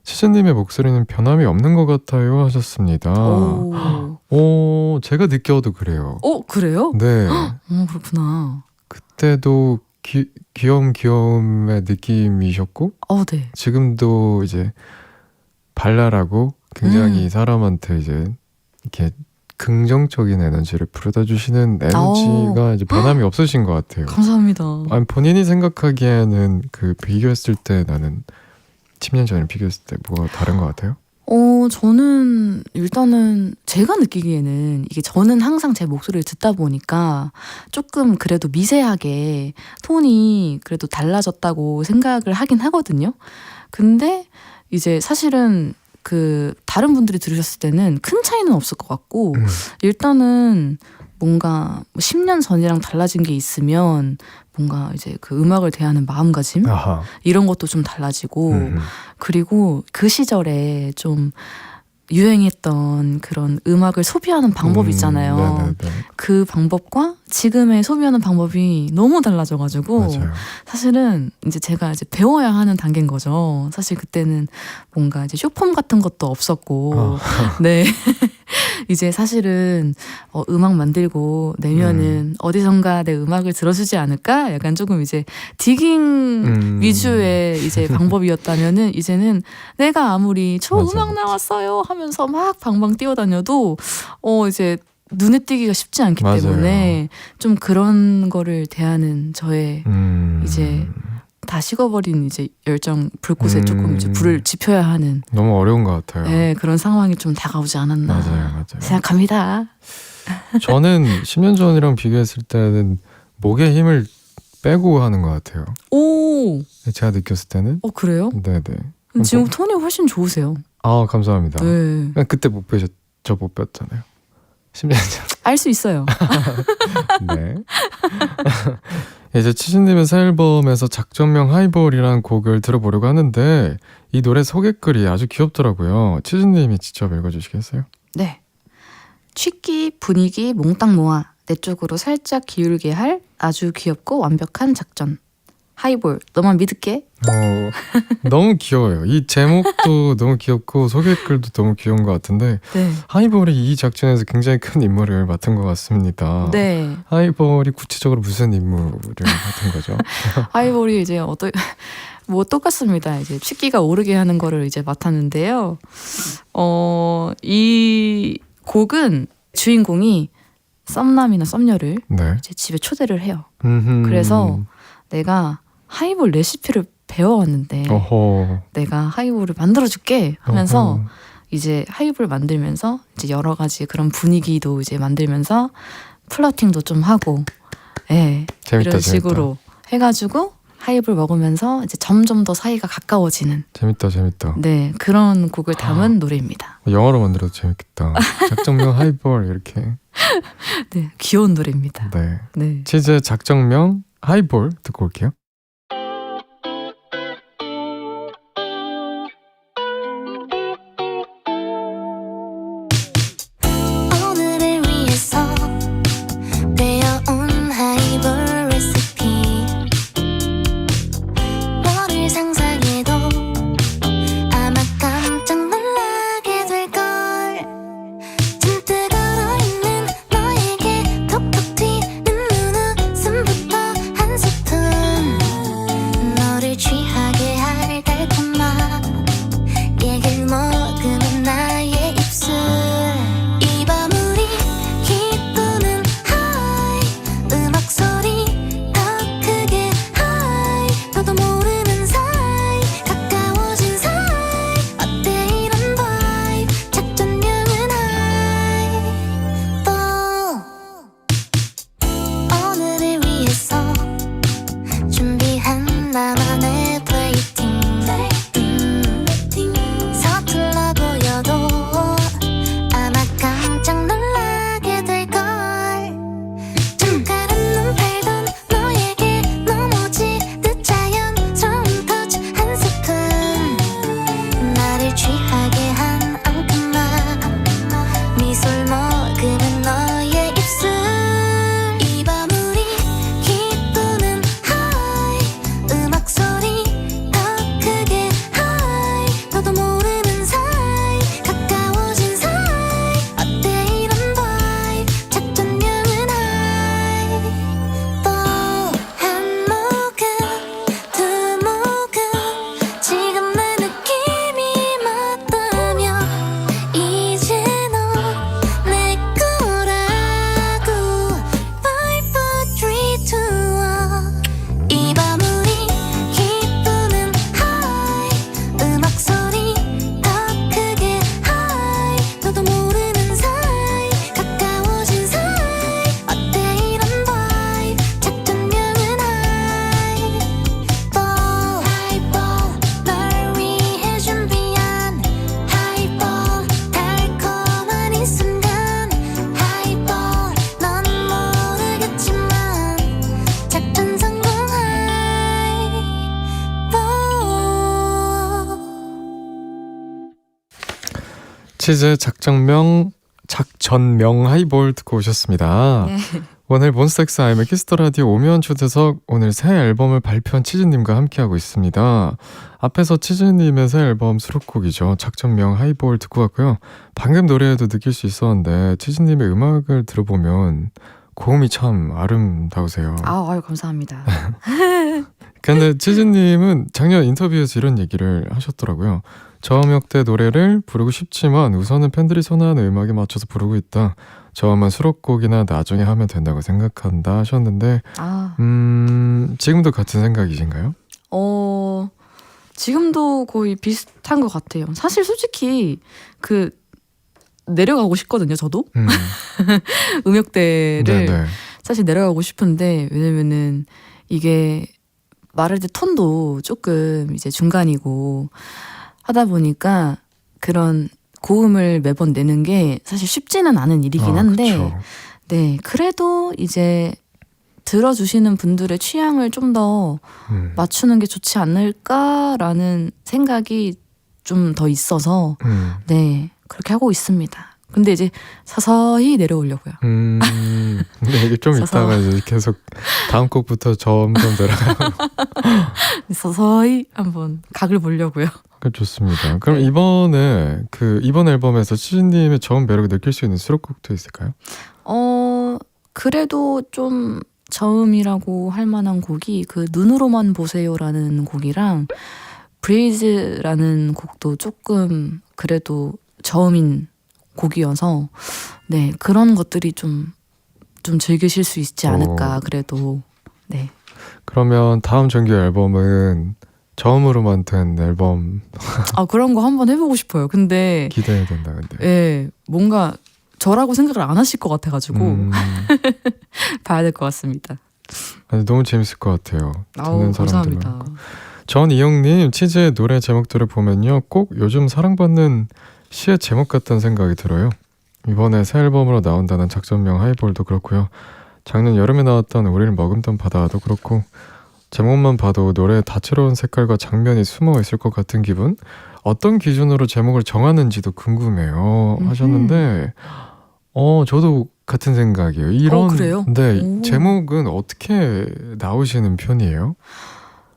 치즈님의 목소리는 변함이 없는 것 같아요 하셨습니다. 오, 제가 느껴도 그래요. 그래요? 네. 그렇구나. 그때도 귀여움의 느낌이셨고 네. 지금도 이제 발랄하고 굉장히 사람한테 이제 이렇게 긍정적인 에너지를 불어다 주시는 에너지가 이제 변함이 없으신 것 같아요. 감사합니다. 본인이 생각하기에는 그 비교했을 때 나는 10년 전에 비교했을 때 뭐가 다른 것 같아요? 저는 일단은 제가 느끼기에는 이게 저는 항상 제 목소리를 듣다 보니까 조금 그래도 미세하게 톤이 그래도 달라졌다고 생각을 하긴 하거든요. 근데 이제 사실은 그 다른 분들이 들으셨을 때는 큰 차이는 없을 것 같고 일단은 뭔가 10년 전이랑 달라진 게 있으면 뭔가 이제 그 음악을 대하는 마음가짐 이런 것도 좀 달라지고 그리고 그 시절에 좀 유행했던 그런 음악을 소비하는 방법 있잖아요. 네네네. 그 방법과 지금의 소비하는 방법이 너무 달라져가지고 맞아요. 사실은 이제 제가 이제 배워야 하는 단계인 거죠. 사실 그때는 뭔가 이제 쇼폼 같은 것도 없었고, 네. 이제 사실은 음악 만들고 내면은 어디선가 내 음악을 들어주지 않을까? 약간 조금 이제 디깅 위주의 이제 방법이었다면은 이제는 내가 아무리 저 음악 나왔어요 하면서 막 방방 뛰어다녀도 이제 눈에 띄기가 쉽지 않기 맞아요. 때문에 좀 그런 거를 대하는 저의 이제 다 식어버린 이제 열정 불꽃에 조금 이제 불을 지펴야 하는 너무 어려운 것 같아요. 네, 그런 상황이 좀 다가오지 않았나 맞아요. 생각합니다. 저는 10년 전이랑 비교했을 때는 목에 힘을 빼고 하는 것 같아요. 오, 제가 느꼈을 때는. 그래요? 네네. 지금 톤이 훨씬 좋으세요. 감사합니다. 네, 그때 못 뵀잖아요. 10년 전. 알 수 있어요. 네. 이제 치즈님의 새 앨범에서 작전명 하이볼이라는 곡을 들어보려고 하는데 이 노래 소개글이 아주 귀엽더라고요. 치즈님이 직접 읽어주시겠어요? 네. 취기 분위기 몽땅 모아 내 쪽으로 살짝 기울게 할 아주 귀엽고 완벽한 작전. 하이볼 너만 믿을게. 너무 귀여워요. 이 제목도 너무 귀엽고 소개글도 너무 귀여운 것 같은데 네. 하이볼이 이 작전에서 굉장히 큰 임무를 맡은 것 같습니다. 네. 하이볼이 구체적으로 무슨 임무를 맡은 거죠? 하이볼이 이제 뭐 똑같습니다. 이제 취기가 오르게 하는 거를 이제 맡았는데요. 이 곡은 주인공이 썸남이나 썸녀를 네. 이제 집에 초대를 해요. 그래서 내가 하이볼 레시피를 배워왔는데 어허. 내가 하이볼을 만들어줄게 하면서 어허. 이제 하이볼 만들면서 이제 여러 가지 그런 분위기도 이제 만들면서 플러팅도 좀 하고, 예, 재밌다, 이런 식으로 해가지고 하이볼 먹으면서 이제 점점 더 사이가 가까워지는, 재밌다. 네, 그런 곡을 담은 노래입니다. 영화로 만들어도 재밌겠다. 작정명 하이볼 이렇게. 네, 귀여운 노래입니다. 네. 네. 치즈의 작정명 하이볼 듣고 올게요. 오늘을 위해서 배워온 하이볼 레시피 뭐를 상상해도 아마 깜짝 놀라게 될걸 잔뜩 얼어있는 너에게 톡톡 튀는 눈웃음부터 한 스푼 너를 취하게 할 달콤함 얘를 먹으면 나의 입술 이 밤우리 기쁘는 하이 음악 소리 더 크게 하이 너도 모르는 사이 가까워진 사이 어때 이런 바이브 작전명은 하이 또 오늘을 위해서 준비한 나만의 플레이팅 서툴러 보여도 아마 깜짝 놀라게 될걸 잠깐 한눈 팔던 너에게 넘어지듯 자연스러운 터치 한 스푼 나를 취하게 한 앙큼한 미소를 먹으면 너의 입술 이 밤우리 기쁘는 하이 음악 소리 더 크게 하이 너도 모르는 사이 가까워진 사이 어때 이런 바이브 작전명은 하이 또 한 모금 두 모금 지금 내 느낌이 맞다면 이제 너 내 거라고 5, 4, 3, 2, 1 이 밤우리 기쁘는 하이 음악 소리 더 크게 하이 너도 모르는 사이 가까워진 사이 어때 이런 바이브 작전명은 하이 또 하이볼 널 위해 준비한 하이볼 달콤한 이 순간 하이볼 넌 모르겠지만 작전 성공 하이볼 치즈의 작전명 하이볼 듣고 오셨습니다. 네. 오늘 몬스타엑스 IM의 키스터 라디오 오미원 초대석 오늘 새 앨범을 발표한 치즈님과 함께하고 있습니다. 앞에서 치즈님의 새 앨범 수록곡이죠. 작전명 하이볼 듣고 왔고요. 방금 노래에도 느낄 수 있었는데 치즈님의 음악을 들어보면 고음이 참 아름다우세요. 아유, 감사합니다. 근데 치즈님은 작년 인터뷰에서 이런 얘기를 하셨더라고요. 저음역대 노래를 부르고 싶지만 우선은 팬들이 선호하는 음악에 맞춰서 부르고 있다. 저음은 수록곡이나 나중에 하면 된다고 생각한다 하셨는데 지금도 같은 생각이신가요? 지금도 거의 비슷한 것 같아요. 사실 솔직히 그 내려가고 싶거든요, 저도. 음역대를 네네. 사실 내려가고 싶은데 왜냐면은 이게 말할 때 톤도 조금 이제 중간이고 하다 보니까 그런 고음을 매번 내는 게 사실 쉽지는 않은 일이긴 한데 그쵸. 네, 그래도 이제 들어주시는 분들의 취향을 좀 더 맞추는 게 좋지 않을까라는 생각이 좀 더 있어서 네, 그렇게 하고 있습니다. 근데 이제 서서히 내려오려고요. 근데 이게 좀 이따가 이제 계속 다음 곡부터 점점 내려가요. 서서히 한번 각을 보려고요. 좋습니다. 그럼 이번 앨범에서 치즈님의 저음 매력을 느낄 수 있는 수록곡도 있을까요? 그래도 좀 저음이라고 할 만한 곡이 그 눈으로만 보세요라는 곡이랑 브레이즈라는 곡도 조금 그래도 저음인 곡이어서 네, 그런 것들이 좀 즐기실 수 있지 않을까 그래도 네. 그러면 다음 정규 앨범은 처음으로 만든 앨범 아 그런 거 한번 해보고 싶어요. 근데 기대해야 된다. 근데 예, 뭔가 저라고 생각을 안 하실 것 같아가지고 봐야 될 것 같습니다. 아니, 너무 재밌을 것 같아요. 아우 듣는 사람들 감사합니다. 많고. 전이영님, 치즈의 노래 제목들을 보면요, 꼭 요즘 사랑받는 시의 제목 같다는 생각이 들어요. 이번에 새 앨범으로 나온다는 작전명 하이볼도 그렇고요. 작년 여름에 나왔던 우리를 머금던 바다도 그렇고, 제목만 봐도 노래에 다채로운 색깔과 장면이 숨어 있을 것 같은 기분? 어떤 기준으로 제목을 정하는지도 궁금해요 하셨는데, 저도 같은 생각이에요. 이런 그래요? 네, 오. 제목은 어떻게 나오시는 편이에요?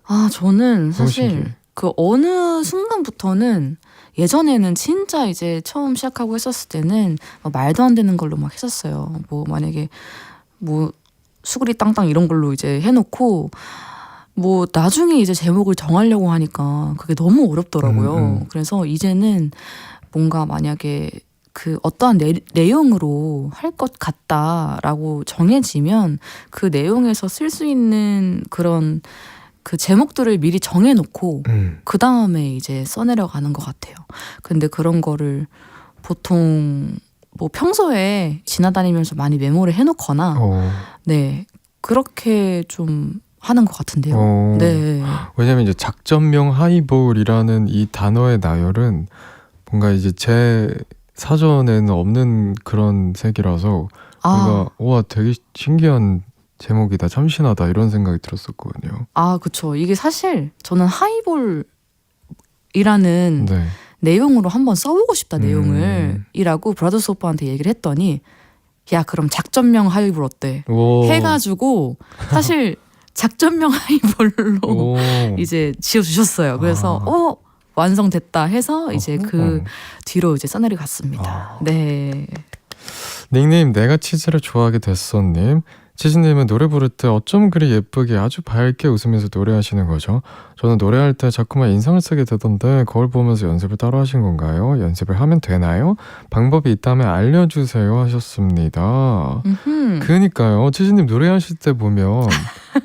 아 저는 너무 사실 신기해. 그 어느 순간부터는 예전에는 진짜 이제 처음 시작하고 했었을 때는 말도 안 되는 걸로 막 했었어요. 뭐 만약에 뭐 수구리 땅땅 이런 걸로 이제 해놓고 뭐 나중에 이제 제목을 정하려고 하니까 그게 너무 어렵더라고요. 그래서 이제는 뭔가 만약에 그 어떠한 내용으로 할 것 같다라고 정해지면 그 내용에서 쓸 수 있는 그런 그 제목들을 미리 정해놓고 그 다음에 이제 써내려가는 것 같아요. 근데 그런 거를 보통 뭐 평소에 지나다니면서 많이 메모를 해놓거나 네 그렇게 좀 하는 것 같은데요. 네. 왜냐면 이제 작전명 하이볼이라는 이 단어의 나열은 뭔가 이제 제 사전에는 없는 그런 색이라서 뭔가 와 되게 신기한 제목이다, 참신하다 이런 생각이 들었었거든요. 아 그쵸. 이게 사실 저는 하이볼이라는 네. 내용으로 한번 써보고 싶다 내용을 이라고 브라더스 오빠한테 얘기를 했더니 야 그럼 작전명 하이볼 어때? 해가지고 사실 작전명 하이볼로 이제 지어주셨어요. 그래서 완성됐다 해서 이제 그 뒤로 이제 써내려 갔습니다. 네. 닉네임 내가 치즈를 좋아하게 됐어님. 치즈님은 노래 부를 때 어쩜 그리 예쁘게 아주 밝게 웃으면서 노래하시는 거죠? 저는 노래할 때 자꾸만 인상을 쓰게 되던데 거울 보면서 연습을 따로 하신 건가요? 연습을 하면 되나요? 방법이 있다면 알려주세요 하셨습니다. 그러니까요. 치즈님 노래하실 때 보면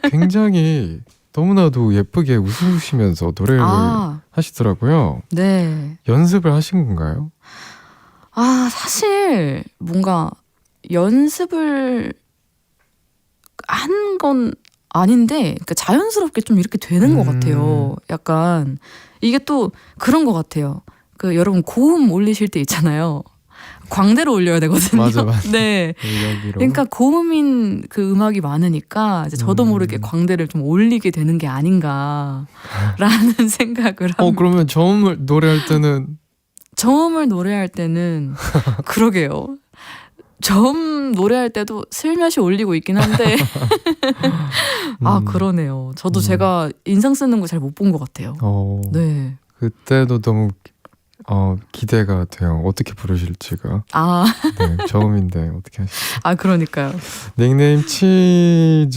굉장히 너무나도 예쁘게 웃으시면서 노래를 하시더라고요. 네. 연습을 하신 건가요? 아 사실 뭔가 연습을 한 건 아닌데 그러니까 자연스럽게 좀 이렇게 되는 것 같아요. 약간 이게 또 그런 것 같아요. 그 여러분 고음 올리실 때 있잖아요. 광대로 올려야 되거든요. 맞아. 네. 여기로. 그러니까 고음인 그 음악이 많으니까 이제 저도 모르게 광대를 좀 올리게 되는 게 아닌가라는 생각을 합니다. 그러면 저음을 노래할 때는 저음을 노래할 때는 그러게요. 저음 노래할 때도 슬며시 올리고 있긴 한데 그러네요. 저도 제가 인상 쓰는 거 잘 못 본 것 같아요. 네. 그때도 너무 기대가 돼요. 어떻게 부르실지가. 네, 저음인데 어떻게 하실지. 그러니까요. 닉네임 치즈님,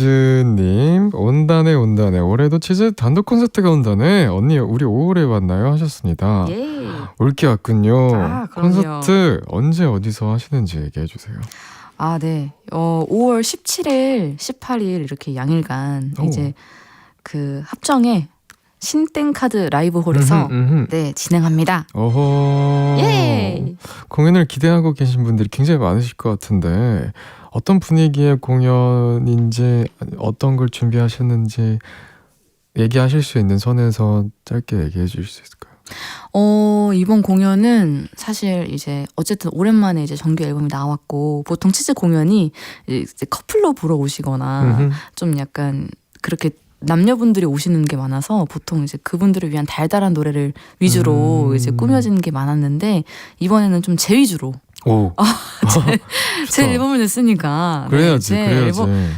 온다네 올해도 치즈 단독 콘서트가 온다네. 언니 우리 5월에 만나요 하셨습니다. 예. 올게 왔군요. 그럼요. 콘서트 언제 어디서 하시는지 얘기해 주세요. 네. 5월 17일, 18일 이렇게 양일간 이제 그 합정에 신땡카드 라이브홀에서 네 진행합니다. 예. 공연을 기대하고 계신 분들이 굉장히 많으실 것 같은데 어떤 분위기의 공연인지 어떤 걸 준비하셨는지 얘기하실 수 있는 선에서 짧게 얘기해 주실 수 있을까요? 이번 공연은 사실 이제 어쨌든 오랜만에 이제 정규 앨범이 나왔고 보통 치즈 공연이 이제 커플로 보러 오시거나 좀 약간 그렇게 남녀분들이 오시는 게 많아서 보통 이제 그분들을 위한 달달한 노래를 위주로 이제 꾸며진 게 많았는데 이번에는 좀 제 위주로 제 앨범을 냈으니까 그래야지.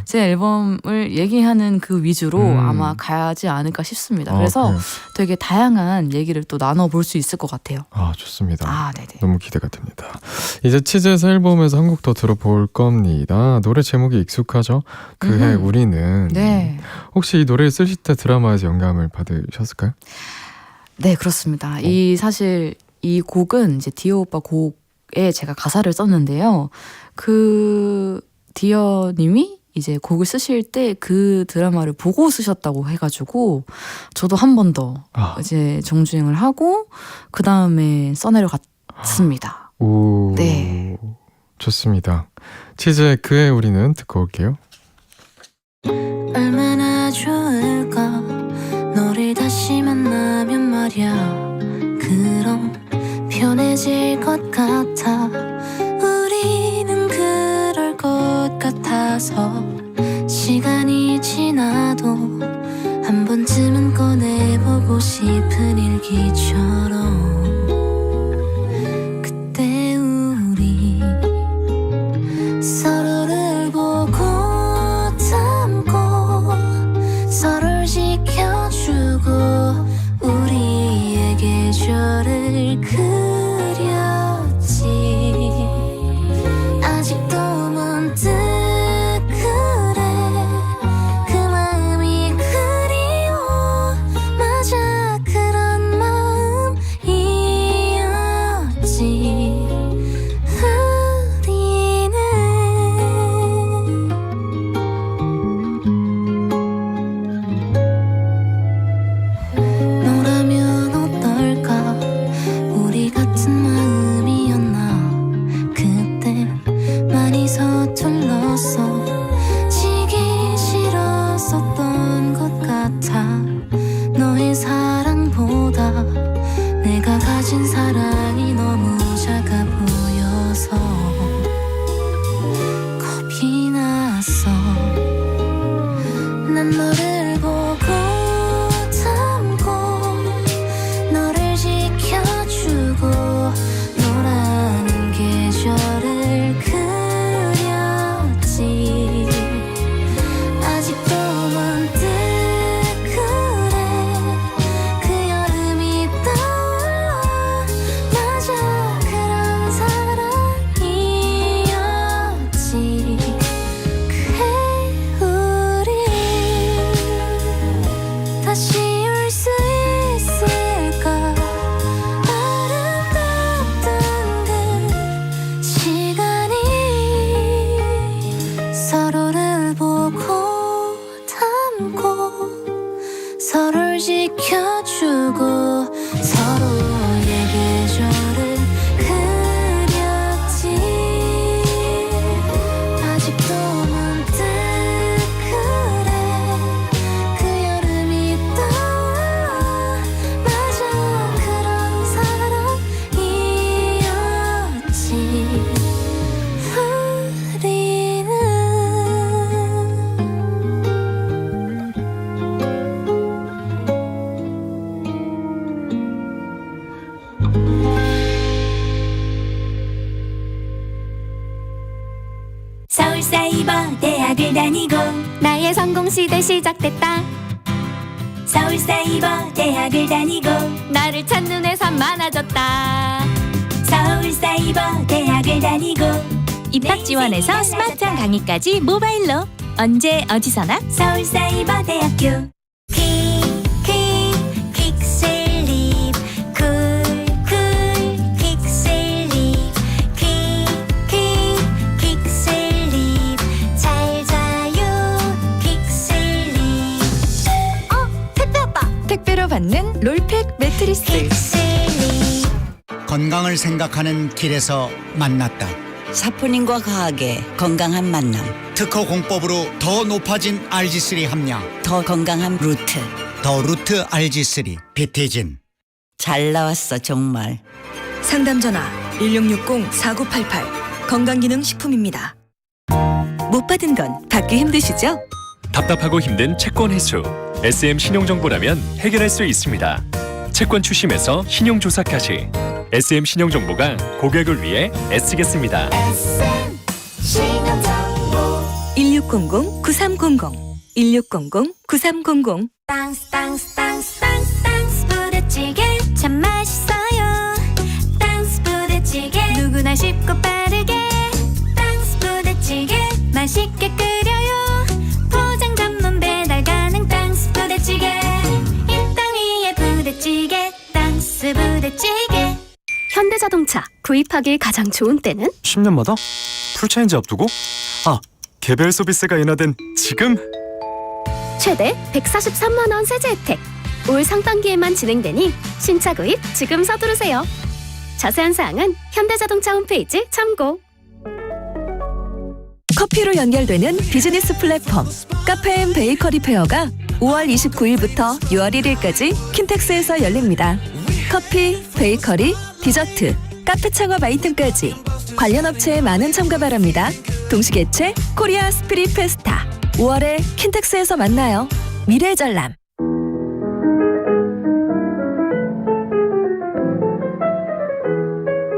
제 앨범을 얘기하는 그 위주로 아마 가야지 않을까 싶습니다. 그래서 되게 다양한 얘기를 또 나눠볼 수 있을 것 같아요. 좋습니다. 네네. 너무 기대가 됩니다. 이제 치즈의 새 앨범에서 한 곡 더 들어볼 겁니다. 노래 제목이 익숙하죠? 그해 우리는. 네. 혹시 이 노래를 쓰실 때 드라마에서 영감을 받으셨을까요? 네, 그렇습니다. 사실 이 곡은 이제 디어 오빠 곡에 제가 가사를 썼는데요. 그 디어님이 이제 곡을 쓰실 때 그 드라마를 보고 쓰셨다고 해가지고 저도 한 번 더 이제 정주행을 하고 그 다음에 써내려갔습니다. 오, 네. 좋습니다. 치즈의 그의 우리는 듣고 올게요. 얼마나 좋을까 너를 다시 만나면 말야 그럼 편해질 것 같아 우리는 그럴 것 같아서 시간이 지나도 한 번쯤은 꺼내보고 싶은 일기처럼 그때 우리 서로를 보고 서로를 지켜주고 우리의 계절을 그렸지 아직도 문득 그래 그 마음이 그리워 맞아 그런 마음이었지 너라면 어떨까 우리 같은 마음이었나 그때 많이 서툴렀어 지기 싫었었던 것 같아 너의 사랑보다 내가 가진 사랑이 너무 작아 보여서 겁이 났어 난 너를 보고 너를 지켜주고 너라는 계절을 그렸지 아직도 문득 그래 그 여름이 떠올라 맞아 그런 사랑이었지 그래 우리 다시 올 수 있을까 아름답던 그 시간이 서로를 보고 담고 서로를 지켜주고 서로의 계절을 그렸지 아직도 문득 그래 그 여름이 떠올라 맞아 그런 사랑이었지 우리는 서울사이버 대학을 다니고 나의 성공시대 시작됐다 서울사이버 대학을 다니고 나를 찾는 회사 많아졌다 서울사이버 대학을 다니고 입학 지원에서 스마트한 강의까지 모바일로 언제 어디서나 서울사이버 대학교 퀵슬립 쿨쿨 퀵슬립 퀵슬립 잘 자요 퀵슬립 택배 왔다 택배로 받는 롤팩 매트리스 퀵슬립 건강을 생각하는 길에서 만났다. 사포닌과 과학의 건강한 만남 특허 공법으로 더 높아진 RG3 함량 더 건강한 루트 더 루트 RG3 비티진 잘 나왔어 정말 상담 전화 1660-4988 건강기능식품입니다. 못 받은 건 받기 힘드시죠? 답답하고 힘든 채권 회수. SM 신용정보라면 해결할 수 있습니다. 채권 추심에서 신용조사까지. SM 신용정보가 고객을 위해 애쓰겠습니다. 1600-9300 1600-9300 땅스 땅스 땅스 땅스 땅스 부대찌개 참 맛있어요 땅스 부대찌개 누구나 쉽고 빠르게 땅스 부대찌개 맛있게 끓여요 포장 전문 배달 가능 땅스 부대찌개 이 땅 위에 부대찌개 땅스 부대찌개 현대자동차 구입하기 가장 좋은 때는? 10년마다? 풀체인지 앞두고? 개별 서비스가 인하된 지금 최대 143만 원 세제 혜택. 올 상반기에만 진행되니 신차 구입 지금 서두르세요. 자세한 사항은 현대자동차 홈페이지 참고. 커피로 연결되는 비즈니스 플랫폼 카페 앤 베이커리 페어가 5월 29일부터 6월 1일까지 킨텍스에서 열립니다. 커피, 베이커리, 디저트, 카페 창업 아이템까지 관련 업체에 많은 참가 바랍니다. 동시 개최 코리아 스피릿 페스타 5월에 킨텍스에서 만나요. 미래의 전람.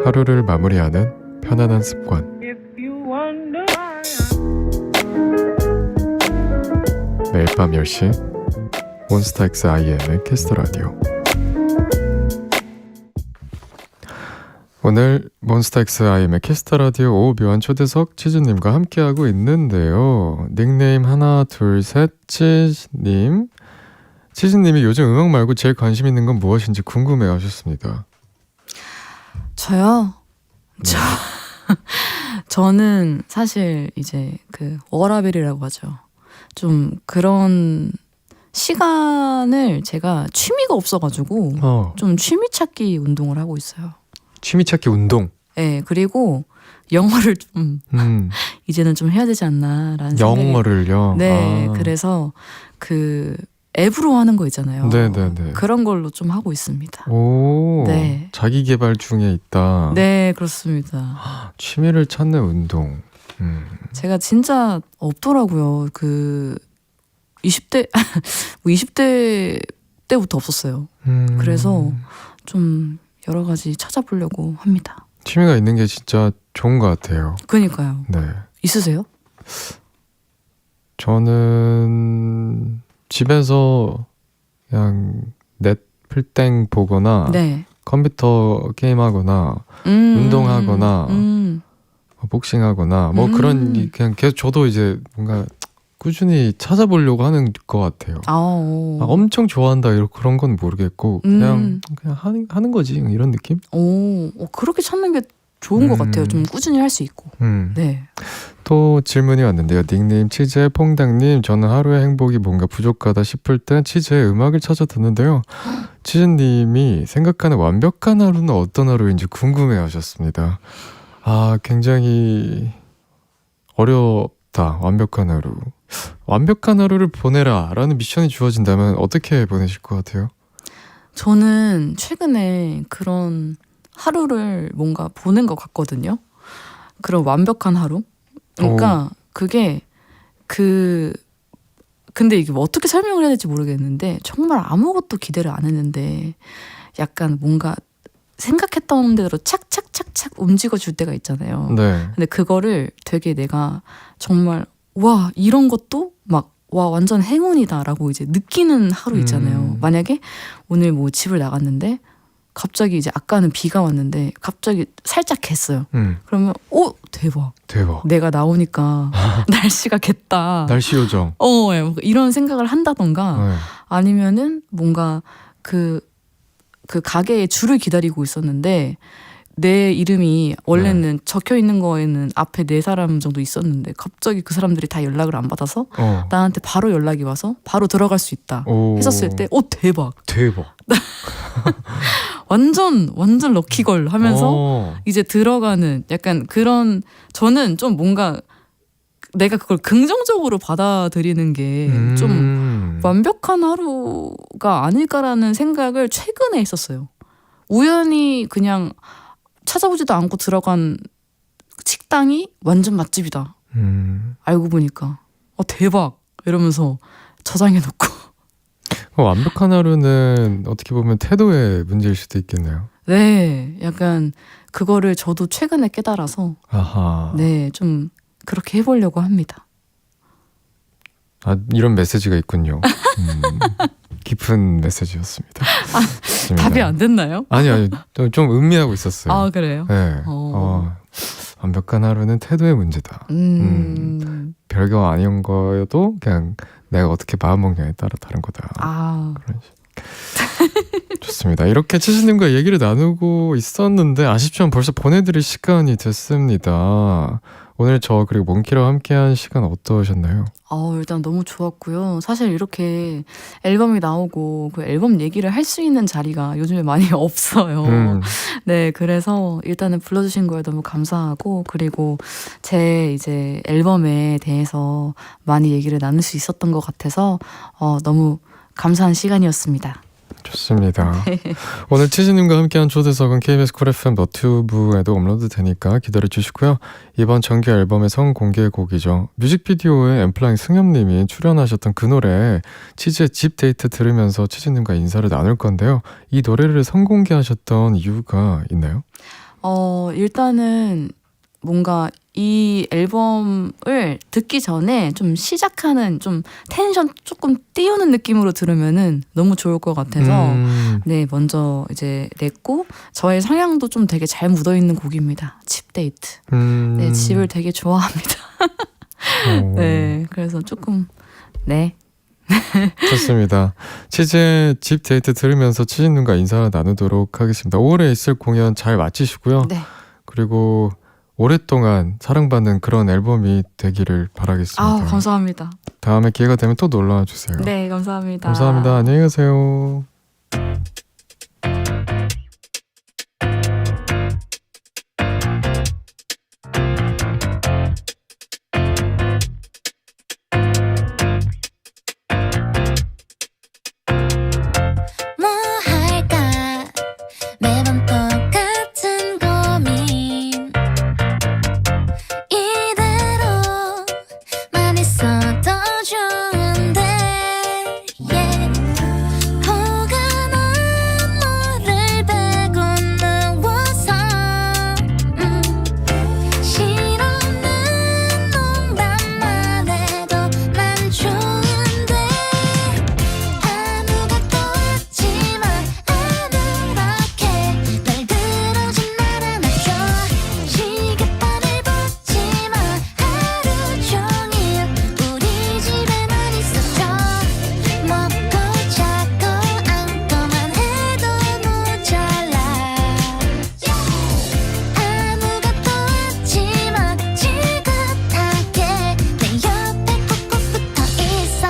하루를 마무리하는 편안한 습관. 매일 밤 10시 몬스타엑스 IM의 캐스터 라디오. 오늘 몬스타엑스 IM의 캐스터 라디오 오비완 초대석 치즈님과 함께하고 있는데요. 닉네임 하나 둘 셋 치즈님. 치즈님이 요즘 음악 말고 제일 관심 있는 건 무엇인지 궁금해 하셨습니다. 저요? 저는 사실 이제 그 워라벨이라고 하죠. 좀 그런 시간을 제가 취미가 없어가지고 좀 취미 찾기 운동을 하고 있어요. 취미 찾기 운동. 네, 그리고 영어를 좀 이제는 좀 해야 되지 않나라는 생각이. 영어를요? 네, 그래서 그 앱으로 하는 거 있잖아요. 네네네. 그런 걸로 좀 하고 있습니다. 오, 네. 자기 개발 중에 있다. 네, 그렇습니다. 취미를 찾는 운동. 제가 진짜 없더라고요. 그 20대 20대 때부터 없었어요. 그래서 좀 여러 가지 찾아보려고 합니다. 취미가 있는 게 진짜 좋은 것 같아요. 그러니까요. 네. 있으세요? 저는 집에서 그냥 넷플땡 보거나 네. 컴퓨터 게임하거나 운동하거나 복싱하거나 뭐 그런 그냥 계속 저도 이제 뭔가 꾸준히 찾아보려고 하는 것 같아요. 엄청 좋아한다 이런 그런 건 모르겠고 그냥 하는 거지 이런 느낌? 그렇게 찾는 게 좋은 것 같아요. 좀 꾸준히 할 수 있고. 네. 또 질문이 왔는데요. 닉네임 치즈의 퐁당님, 저는 하루의 행복이 뭔가 부족하다 싶을 땐 치즈의 음악을 찾아 듣는데요. 치즈님이 생각하는 완벽한 하루는 어떤 하루인지 궁금해하셨습니다. 굉장히 어렵다. 완벽한 하루. 완벽한 하루를 보내라 라는 미션이 주어진다면 어떻게 보내실 것 같아요? 저는 최근에 그런 하루를 뭔가 보낸 것 같거든요. 그런 완벽한 하루. 그러니까 그게 근데 이게 뭐 어떻게 설명을 해야 될지 모르겠는데 정말 아무것도 기대를 안 했는데 약간 뭔가 생각했던 대로 착착착착 움직여줄 때가 있잖아요. 네. 근데 그거를 되게 내가 정말 와 이런 것도 막 와 완전 행운이다라고 이제 느끼는 하루 있잖아요. 만약에 오늘 뭐 집을 나갔는데 갑자기 이제 아까는 비가 왔는데 갑자기 살짝 갰어요. 그러면 대박. 내가 나오니까 날씨가 갰다. 날씨 요정. 이런 생각을 한다던가 아니면은 뭔가 그 가게에 줄을 기다리고 있었는데 내 이름이 원래는 적혀 있는 거에는 앞에 4사람 정도 있었는데 갑자기 그 사람들이 다 연락을 안 받아서 나한테 바로 연락이 와서 바로 들어갈 수 있다 했었을 때 대박. 완전 럭키걸 하면서 이제 들어가는 약간 그런 저는 좀 뭔가 내가 그걸 긍정적으로 받아들이는 게 좀 완벽한 하루가 아닐까라는 생각을 최근에 했었어요. 우연히 그냥 찾아보지도 않고 들어간 식당이 완전 맛집이다. 알고 보니까 대박 이러면서 저장해놓고. 완벽한 하루는 어떻게 보면 태도의 문제일 수도 있겠네요. 네, 약간 그거를 저도 최근에 깨달아서 네, 좀 그렇게 해보려고 합니다. 이런 메시지가 있군요. 깊은 메시지였습니다. 답이 안 됐나요? 아니 좀 음미하고 있었어요. 그래요? 네. 완벽한 하루는 태도의 문제다. 별거 아닌 거여도 그냥 내가 어떻게 마음먹냐에 따라 다른 거다. 그런 식. 좋습니다. 이렇게 치즈님과 얘기를 나누고 있었는데 아쉽지만 벌써 보내드릴 시간이 됐습니다. 오늘 저 그리고 몽키랑 함께한 시간 어떠셨나요? 일단 너무 좋았고요. 사실 이렇게 앨범이 나오고 그 앨범 얘기를 할 수 있는 자리가 요즘에 많이 없어요. 네, 그래서 일단은 불러주신 거에 너무 감사하고, 그리고 제 이제 앨범에 대해서 많이 얘기를 나눌 수 있었던 것 같아서 너무 감사한 시간이었습니다. 좋습니다. 오늘 치즈님과 함께한 초대석은 KBS 쿨 FM 너튜브에도 업로드 되니까 기다려주시고요. 이번 정규 앨범의 선공개곡이죠. 뮤직비디오에 엠플라잉 승엽님이 출연하셨던 그 노래 치즈의 집 데이트 들으면서 치즈님과 인사를 나눌 건데요. 이 노래를 선공개하셨던 이유가 있나요? 일단은 뭔가 이 앨범을 듣기 전에 좀 시작하는 좀 텐션 조금 띄우는 느낌으로 들으면은 너무 좋을 것 같아서 네, 먼저 이제 냈고, 저의 성향도 좀 되게 잘 묻어있는 곡입니다. 집 데이트. 네, 집을 되게 좋아합니다. 네, 그래서 조금 네. 좋습니다. 치즈의 집 데이트 들으면서 치즈님과 인사를 나누도록 하겠습니다. 5월에 있을 공연 잘 마치시고요. 네. 그리고 오랫동안 사랑받는 그런 앨범이 되기를 바라겠습니다. 감사합니다. 다음에 기회가 되면 또 놀러와 주세요. 네, 감사합니다. 감사합니다. 안녕히 가세요. 뭐 할까 매번 똑같은 고민 이대로만 있어도 좋은데 포근한 너를 베고 누워서 실없는 농담만 해도 난 좋은데 아무것도 없지만 아무렇게 날 들어준 나를 놔줘 시계바늘 붙지마 하루 종일 우리 집에만 있어줘 먹고 자고 안고만 해도 모자라 아무것도 없지만 지긋하게 내 옆에 꾹꾹 붙어있어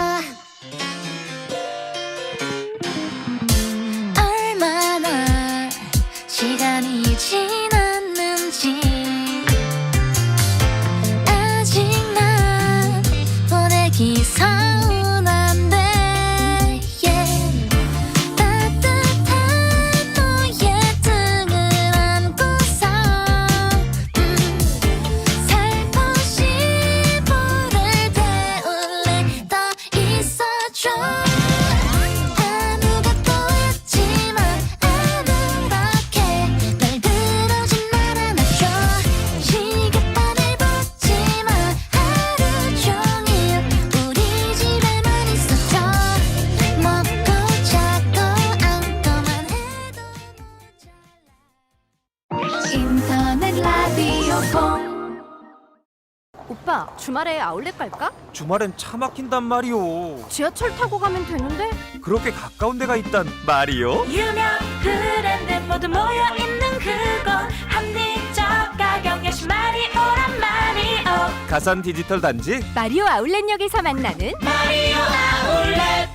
얼마나 시간이 지났는지 아직 난 보내기 서운한데 따뜻한 너의 등을 안고서 살포시 볼을 때울래 더 있어줘 아무것도 없지만 아무렇게 날 들어준 나를 놔줘 시계바늘 붙지마 하루 종일 우리 집에만 있어줘 먹고 자고 안고만 해도 인터넷 라디오 봄 오빠 주말에 아울렛 갈까? 주말엔 차 막힌단 말이오. 지하철 타고 가면 되는데 그렇게 가까운 데가 있단 말이오. 유명 브랜드 모두 모여 있는 그곳 합리적 가격에 마리오란 마리오 가산 디지털 단지 마리오 아울렛역에서 만나는 마리오 아울렛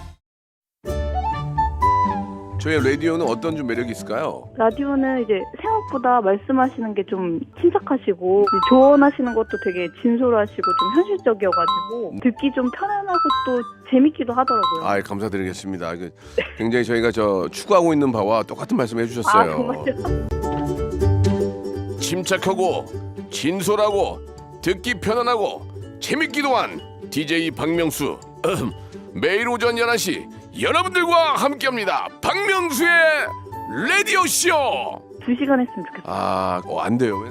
저희 라디오는 어떤 좀 매력이 있을까요? 라디오는 이제 생각보다 말씀하시는 게 좀 침착하시고 조언하시는 것도 되게 진솔하시고 좀 현실적이어가지고 듣기 좀 편안하고 또 재밌기도 하더라고요. 아, 감사드리겠습니다. 굉장히 저희가 추구하고 있는 바와 똑같은 말씀을 해주셨어요. 정말요? 침착하고 진솔하고 듣기 편안하고 재밌기도 한 DJ 박명수 매일 오전 11시 여러분들과 함께합니다. 박명수의 라디오쇼 2시간 했으면 좋겠어요. 안 돼요.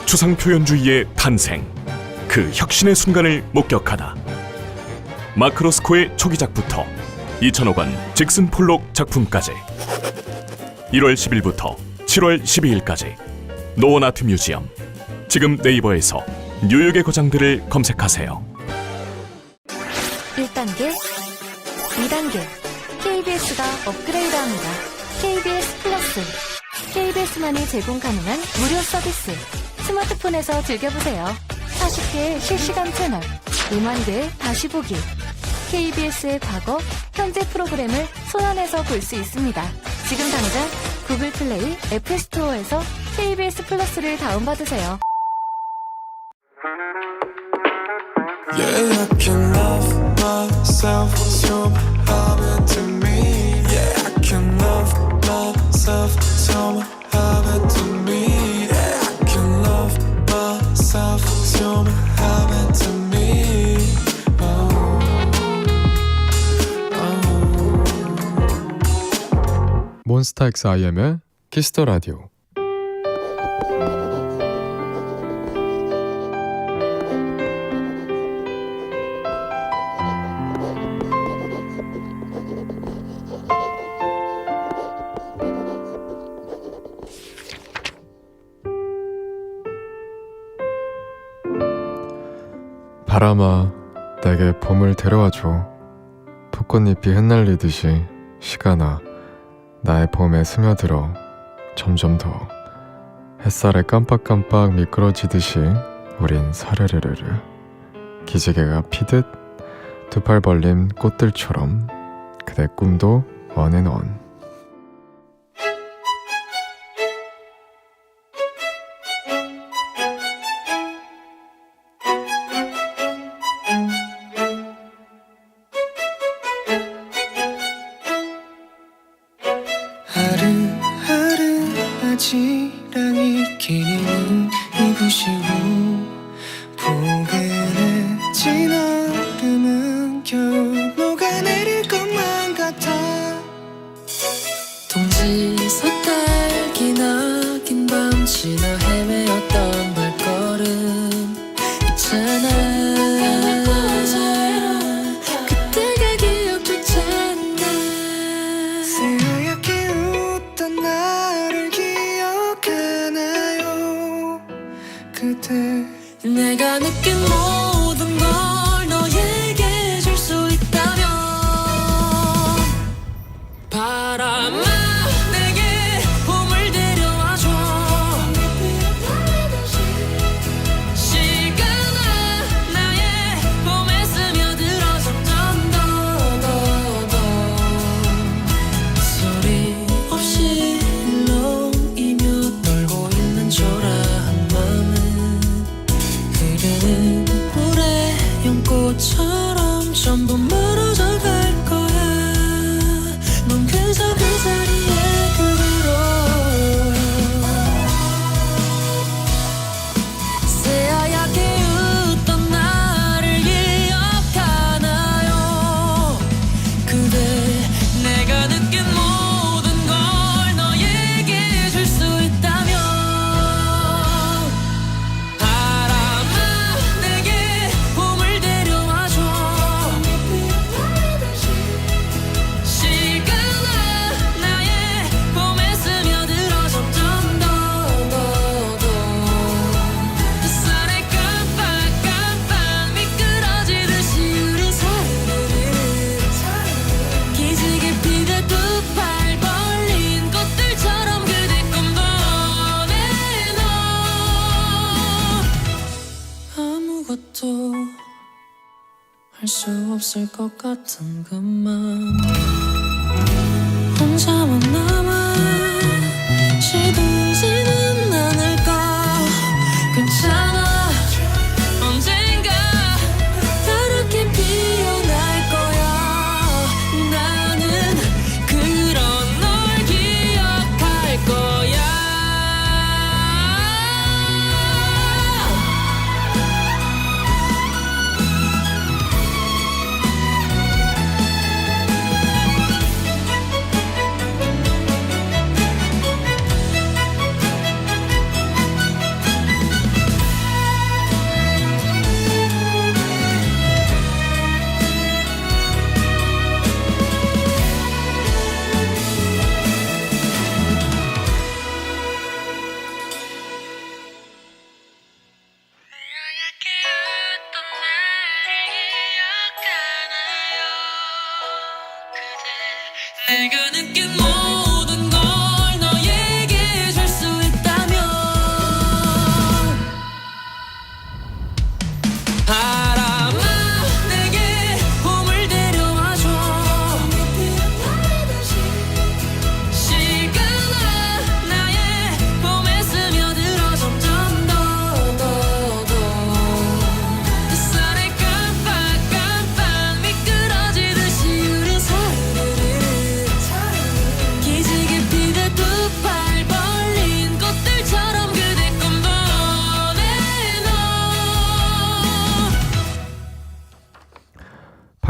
추상 표현주의의 탄생, 그 혁신의 순간을 목격하다. 마크로스코의 초기작부터 2000억 잭슨 폴록 작품까지 1월 10일부터 7월 12일까지 노원 아트 뮤지엄. 지금 네이버에서 뉴욕의 고장들을 검색하세요. 1단계, 2단계 KBS가 업그레이드합니다. KBS 플러스 KBS만이 제공 가능한 무료 서비스. 스마트폰에서 즐겨보세요. 40개 실시간 채널, 5만 개 다시 보기. KBS의 과거, 현재 프로그램을 손안에서 볼 수 있습니다. 지금 당장 구글 플레이, 애플 스토어에서 KBS 플러스를 다운받으세요. Yeah, I can love myself. Some happen to me. Yeah, I can love myself. Some happen to me. Yeah, I can love myself. Some happen to me. 몬스타엑스 IM의 키스터 라디오. 바람아, 내게 봄을 데려와줘. 벚꽃잎이 흩날리듯이 시간아, 나의 봄에 스며들어. 점점 더 햇살에 깜빡깜빡 미끄러지듯이 우린 사르르르르. 기지개가 피듯 두 팔 벌린 꽃들처럼 그대 꿈도 on and on. 하루하루 아지랑이 긴 이부시고 포근해 진얼음은 겨우 녹아내릴 것만 같아. 동지서 딸기 나긴 밤 지나 헤매었던 발걸음 있잖아. 그때가 기억조차않나. 새하얗게 웃던 나를 기억하나요? 그대 내가 느낀 모든 걸 너에게 해줄 수 있다면. 바람아, 내게 봄을 데려와줘. 시간아, 나의 봄에 스며들어 점점 더 소리 없이 일렁이며 떨고 있는 초라한 맘은 흐르는 물에 연꽃처럼 전부 멀어져 갈 거야. 넌 그저 그 자리에 그대로. 새하얗게 웃던 나를 기억하나요? 그대 내가 느낀 모든 걸 너에게 해줄 수 있다면. 바람아, 내게 봄을 데려와줘. 시간아, 나의 봄에 스며들어 점점 더 햇살에 깜빡깜빡 미끄러지듯이 우린 사르르르. 기지개 피듯 두 팔 벌린 꽃들처럼 그대 꿈도 내놓. 아무것도 할 수 없을 것 같은 그만 혼자만 남아 시들지는 않을까. 괜찮아, 언젠가 다르게 피어날 거야. 나는 그런 널 기억할 거야.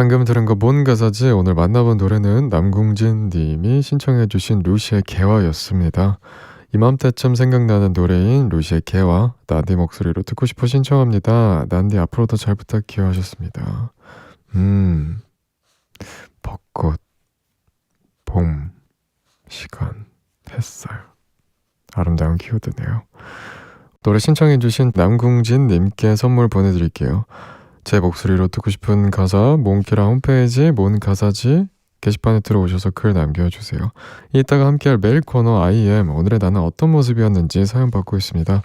방금 들은 거 뭔 가사지? 오늘 만나본 노래는 남궁진 님이 신청해주신 루시의 개화였습니다. 이맘때쯤 생각나는 노래인 루시의 개화, 난디 목소리로 듣고 싶어 신청합니다. 난디 앞으로도 잘 부탁해요 하셨습니다. 벚꽃, 봄, 시간, 햇살, 아름다운 키워드네요. 노래 신청해주신 남궁진 님께 선물 보내드릴게요. 제 목소리로 듣고 싶은 가사 몽키라 홈페이지 뭔 가사지 게시판에 들어오셔서 글 남겨주세요. 이따가 함께할 메일 코너 IM, 오늘의 나는 어떤 모습이었는지 사연 받고 있습니다.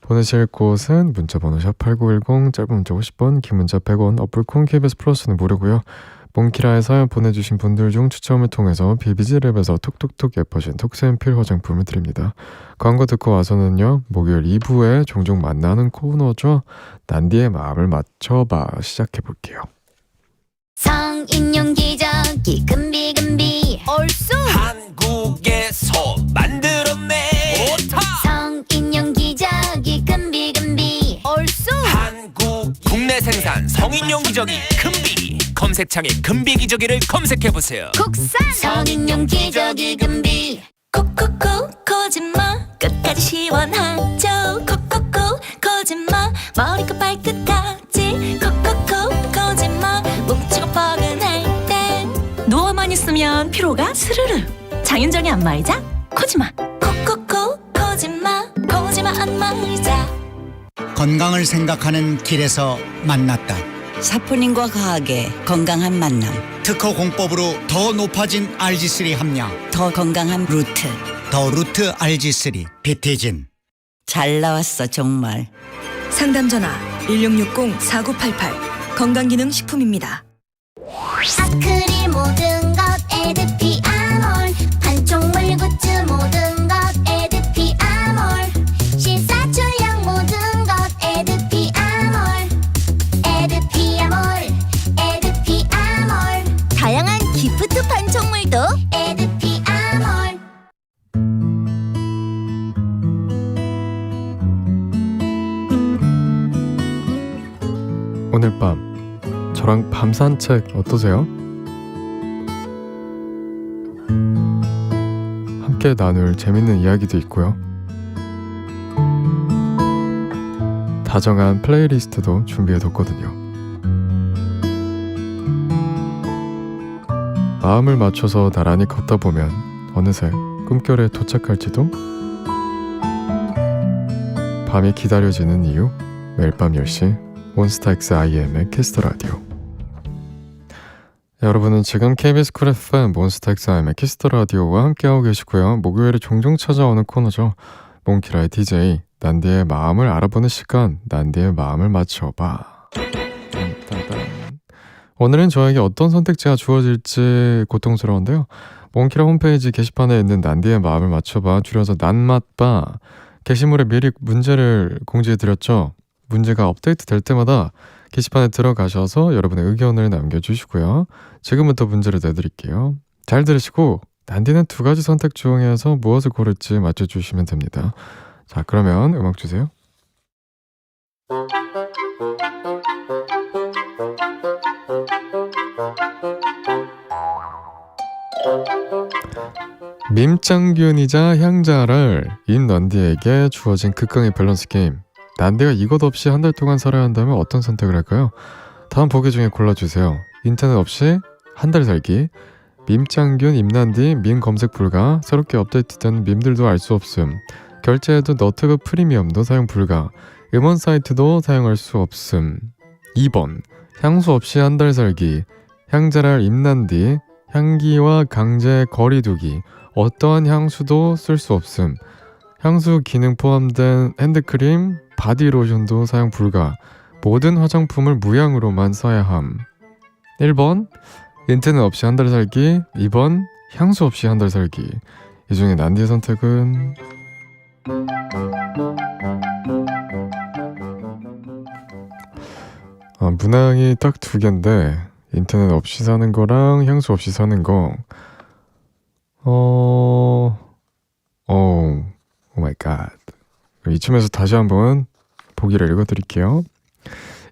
보내실 곳은 문자번호 샵8910, 짧은 문자 50원, 긴 문자 100원, 어플콘 KBS 플러스는 무료고요. 몽키라에 사연 보내주신 분들 중 추첨을 통해서 비비지랩에서 톡톡톡 예뻐진 톡스앤필 화장품을 드립니다. 광고 듣고 와서는요, 목요일 2부에 종종 만나는 코너죠. 난디의 마음을 맞춰봐 시작해볼게요. 성인용 기저귀 금비금비 얼쑤 한국에서 만들었네. 오타 성인용 기저귀 금비금비 얼쑤 한국 국내 생산 성인용 기저귀 금비. 검색창에 금비 기저귀를 검색해보세요. 국산 성인용 기저귀 금비 콕콕콕 거짓말 끝까지 시원하죠. 콕콕콕 거짓말 머리끝 발끝까지 콕콕콕 거짓말 뭉치고 뻐근할 땐 누워만 있으면 피로가 스르르 장윤정의 안마의자 코지마 콕콕콕 거짓말 안마의자. 건강을 생각하는 길에서 만났다. 사포닌과 과학의 건강한 만남. 특허 공법으로 더 높아진 RG3 함량. 더 건강한 루트. 더 루트 RG3 비티진. 잘 나왔어 정말. 상담전화 1660-4988 건강기능식품입니다. 아크릴 모든 것 에드피아몰 판촉물 굿즈 모든 것 에드피아몰 실사출력 모든 것 에드피아몰 다양한 기프트 판촉물도 에드피아몰. 오늘 밤 저랑 밤 산책 어떠세요? 함께 나눌 재밌는 이야기도 있고요. 다정한 플레이리스트도 준비해뒀거든요. 마음을 맞춰서 나란히 걷다 보면 어느새 꿈결에 도착할지도. 밤이 기다려지는 이유, 매일 밤 10시 몬스타엑스 IM의 키스더라디오. 여러분은 지금 KBS 쿨 FM 몬스타엑스 IM의 키스더라디오와 함께하고 계시고요. 목요일에 종종 찾아오는 코너죠. 몽키라의 DJ 난디의 마음을 알아보는 시간, 난디의 마음을 맞춰봐. 오늘은 저에게 어떤 선택지가 주어질지 고통스러운데요. 몽키라 홈페이지 게시판에 있는 난디의 마음을 맞춰봐, 줄여서 난맛봐 게시물에 미리 문제를 공지해드렸죠. 문제가 업데이트 될 때마다 게시판에 들어가셔서 여러분의 의견을 남겨주시고요. 지금부터 문제를 내드릴게요. 잘 들으시고 난디는 2가지 선택 중에서 무엇을 고를지 맞춰주시면 됩니다. 자, 그러면 음악 주세요. 밈짱균이자 향자를 임난디에게 주어진 극강의 밸런스 게임. 난디가 이것 없이 한 달 동안 살아야 한다면 어떤 선택을 할까요? 다음 보기 중에 골라주세요. 인터넷 없이 한 달 살기, 밈짱균 임난디 밈 검색 불가, 새롭게 업데이트된 밈들도 알 수 없음, 결제해도 너트브 프리미엄도 사용 불가, 음원 사이트도 사용할 수 없음. 2번 향수 없이 한 달 살기, 향자랄 임난디 향기와 강제 거리두기, 어떠한 향수도 쓸 수 없음, 향수 기능 포함된 핸드크림, 바디로션도 사용 불가, 모든 화장품을 무향으로만 써야 함. 1번 인터넷 없이 한 달 살기, 2번 향수 없이 한 달 살기. 이 중에 난디의 선택은 문항이 딱 2개인데 인터넷 없이 사는 거랑 향수 없이 사는 거. 오 마이 갓. 이쯤에서 다시 한번 보기를 읽어드릴게요.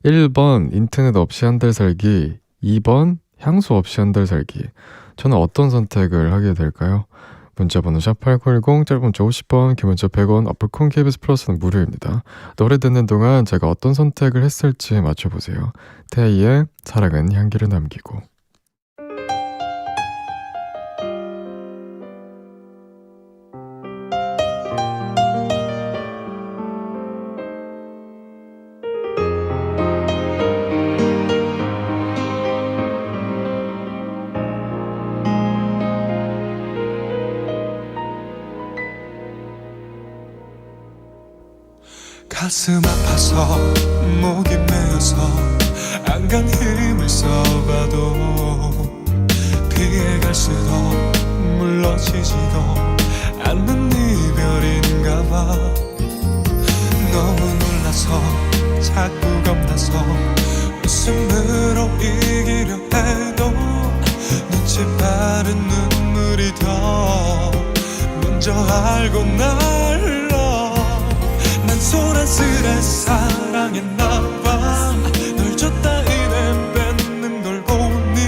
1번 인터넷 없이 한 달 살기, 2번 향수 없이 한 달 살기. 저는 어떤 선택을 하게 될까요? 문자번호 샵8910, 짧은 문자 50원, 긴 문자 100원, 어플콘 KBS 플러스는 무료입니다. 노래 듣는 동안 제가 어떤 선택을 했을지 맞춰보세요. 태희의 사랑은 향기를 남기고. 가슴 아파서 목이 메어서 안간 힘을 써봐도 피해갈 수도 물러지지도 않는 이별인가봐. 너무 놀라서 자꾸 겁나서 웃음으로 이기려 해도 눈치 빠른 눈물이 더 먼저 알고 날 흘러. 난 소란스레 사랑했나봐. 널 줬다 이내 뺏는 걸 보니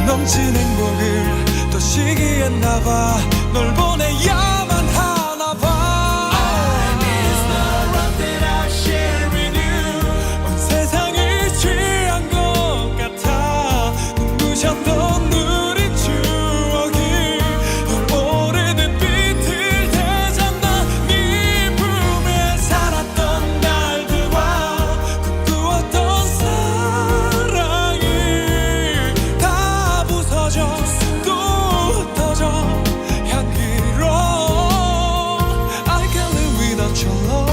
넘친 행복을 또 시기했나봐. 널 보내야만 하나봐. I miss the love that I share with you. 온 세상이 취한 것 같아. 눈부셨던 우리 추억이 널 오래된 빛을 되잡나. 네 품에 살았던 날들과 꿈꾸었던 사랑이 다 부서져 또 흩어져 향기로워. I can't live without your love.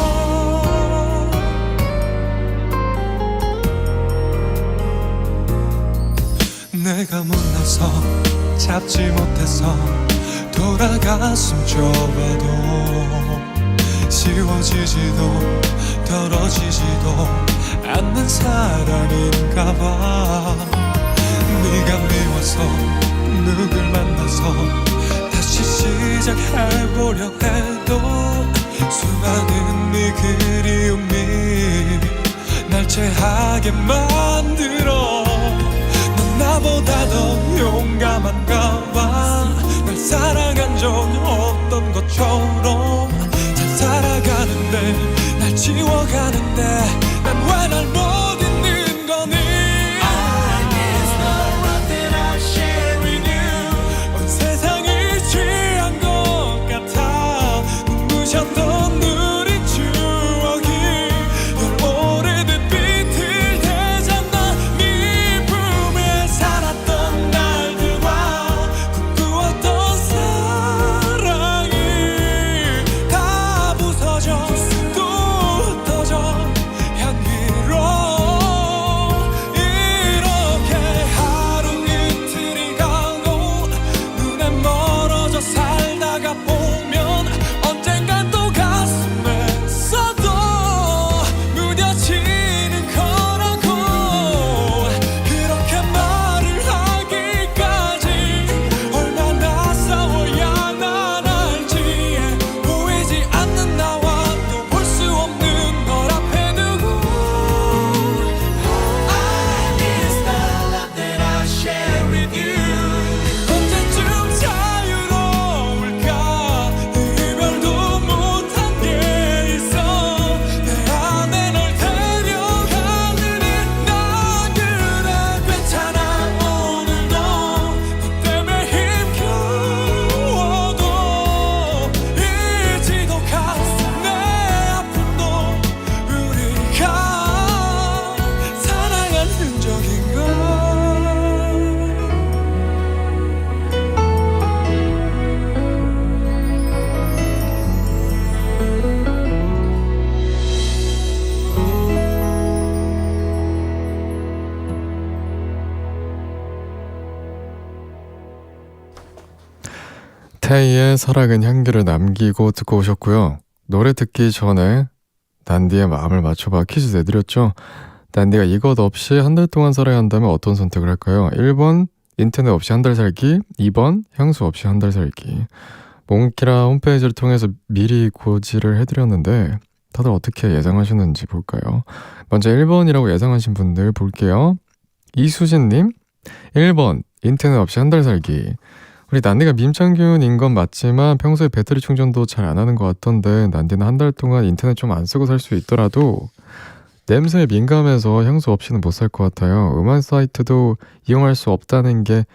내가 못나서 잡지 못해서 돌아갔음 좁아도 쉬워지지도 떨어지지도 않는 사랑인가봐. 네가 미워서 누굴 만나서 다시 시작해보려 해도 수많은 네 그리움이 날 체하게 만들어. 넌 나보다 더 용감한가 봐. 날 사랑한 적 없던 것처럼 잘 살아가는데 날 지워가는데 난 왜 날 못 잊는 거니. I miss the love that I share with you. 온 세상이 취한 것 같아. 눈부셨던 우리 추억이 널 오래된 빛을 되잡나. 네 품에 살았던 날들과 꿈꾸었던 사랑이 다 부서져 또 흩어져 향기로워. 이렇게 하루 이틀이 가고 눈에 멀어져 살다가 보면 언젠간 또 가슴에 써도 무뎌지는 거라고. 그렇게 말을 하기까지 얼마나 싸워야 난 알지. 보이지 않는 나와 또 볼 수 없는 널 앞에 두고. I miss the love that I share with you. 언제쯤 자유로울까. 이별도 못한 게 있어. 내 안에 널 데려가느니 난 그래 괜찮아. 오늘도 너 때문에 힘겨워도 이지도 가슴 내 아픔도 우리가 사랑한 흔적인걸. 태희의 사랑은 향기를 남기고 듣고 오셨고요. 노래 듣기 전에 난디의 마음을 맞춰봐 퀴즈 내드렸죠. 난디가 이것 없이 한 달 동안 살아야 한다면 어떤 선택을 할까요? 1번 인터넷 없이 한 달 살기, 2번 향수 없이 한 달 살기. 몽키라 홈페이지를 통해서 미리 고지를 해드렸는데 다들 어떻게 예상하셨는지 볼까요? 먼저 1번이라고 예상하신 분들 볼게요. 이수진님 1번 인터넷 없이 한 달 살기. 우리 난디가 밈창균인 건 맞지만 평소에 배터리 충전도 잘 안 하는 것 같던데 난디는 한 달 동안 인터넷 좀 안 쓰고 살 수 있더라도 냄새에 민감해서 향수 없이는 못 살 것 같아요. 음악 사이트도 이용할 수 없다는 게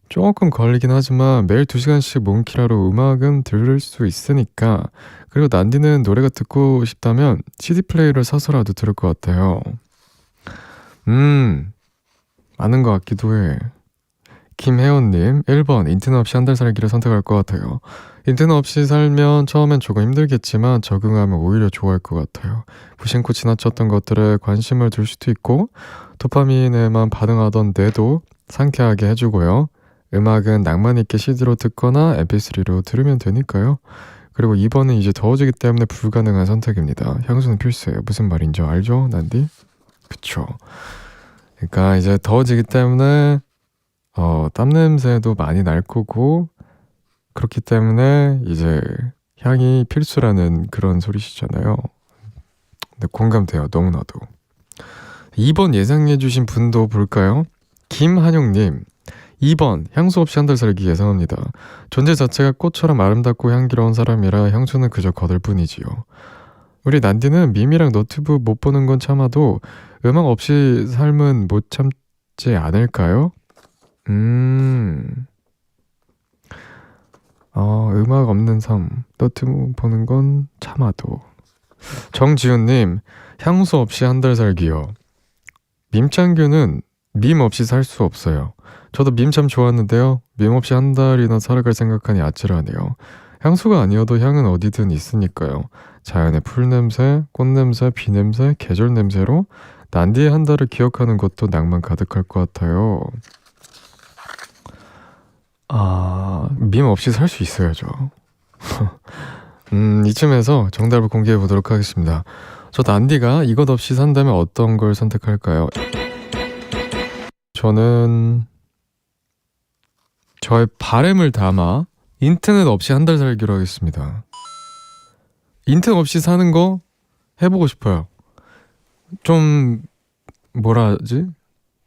조금 걸리긴 하지만 매일 2시간씩 몽키라로 음악은 들을 수 있으니까. 그리고 난디는 노래가 듣고 싶다면 CD 플레이를 사서라도 들을 것 같아요. 맞는 것 같기도 해. 김혜원님 1번 인터넷 없이 한 달 살기를 선택할 것 같아요. 인터넷 없이 살면 처음엔 조금 힘들겠지만 적응하면 오히려 좋아할 것 같아요. 무심코 지나쳤던 것들에 관심을 둘 수도 있고 도파민에만 반응하던 뇌도 상쾌하게 해주고요. 음악은 낭만 있게 CD로 듣거나 MP3로 들으면 되니까요. 그리고 2번은 이제 더워지기 때문에 불가능한 선택입니다. 향수는 필수예요. 무슨 말인지 알죠, 난디? 그쵸. 그러니까 이제 더워지기 때문에 땀 냄새도 많이 날 거고 그렇기 때문에 이제 향이 필수라는 그런 소리시잖아요. 근데 공감돼요. 너무나도. 2번 예상해주신 분도 볼까요? 김한용님 2번 향수 없이 한 달 살기 예상합니다. 존재 자체가 꽃처럼 아름답고 향기로운 사람이라 향수는 그저 거들 뿐이지요. 우리 난디는 밈이랑 너튜브 못 보는 건 참아도 음악 없이 삶은 못 참지 않을까요? 음악 없는 삶, 너튜브 보는 건 참아도. 정지훈님, 향수 없이 한 달 살기요. 밈창규는 밈 없이 살 수 없어요. 저도 밈 참 좋았는데요. 밈 없이 한 달이나 살아갈 생각하니 아찔하네요. 향수가 아니어도 향은 어디든 있으니까요. 자연의 풀 냄새, 꽃 냄새, 비 냄새, 계절 냄새로 난디의 한 달을 기억하는 것도 낭만 가득할 것 같아요. 밈 없이 살 수 있어야죠. 이쯤에서 정답을 공개해 보도록 하겠습니다. 저 난디가 이것 없이 산다면 어떤 걸 선택할까요? 저는 저의 바램을 담아 인터넷 없이 한 달 살기로 하겠습니다. 인터넷 없이 사는 거 해보고 싶어요. 좀 뭐라 하지?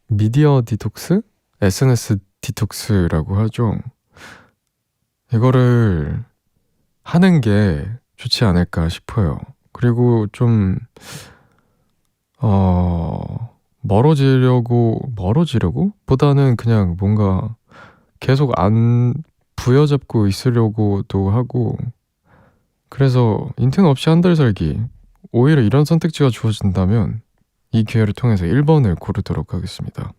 미디어 디톡스? SNS 디톡스라고 하죠. 이거를 하는 게 좋지 않을까 싶어요. 그리고 좀 멀어지려고 보다는 그냥 뭔가 계속 안 부여잡고 있으려고도 하고, 그래서 인터넷 없이 한 달 살기, 오히려 이런 선택지가 주어진다면 이 기회를 통해서 1번을 고르도록 하겠습니다.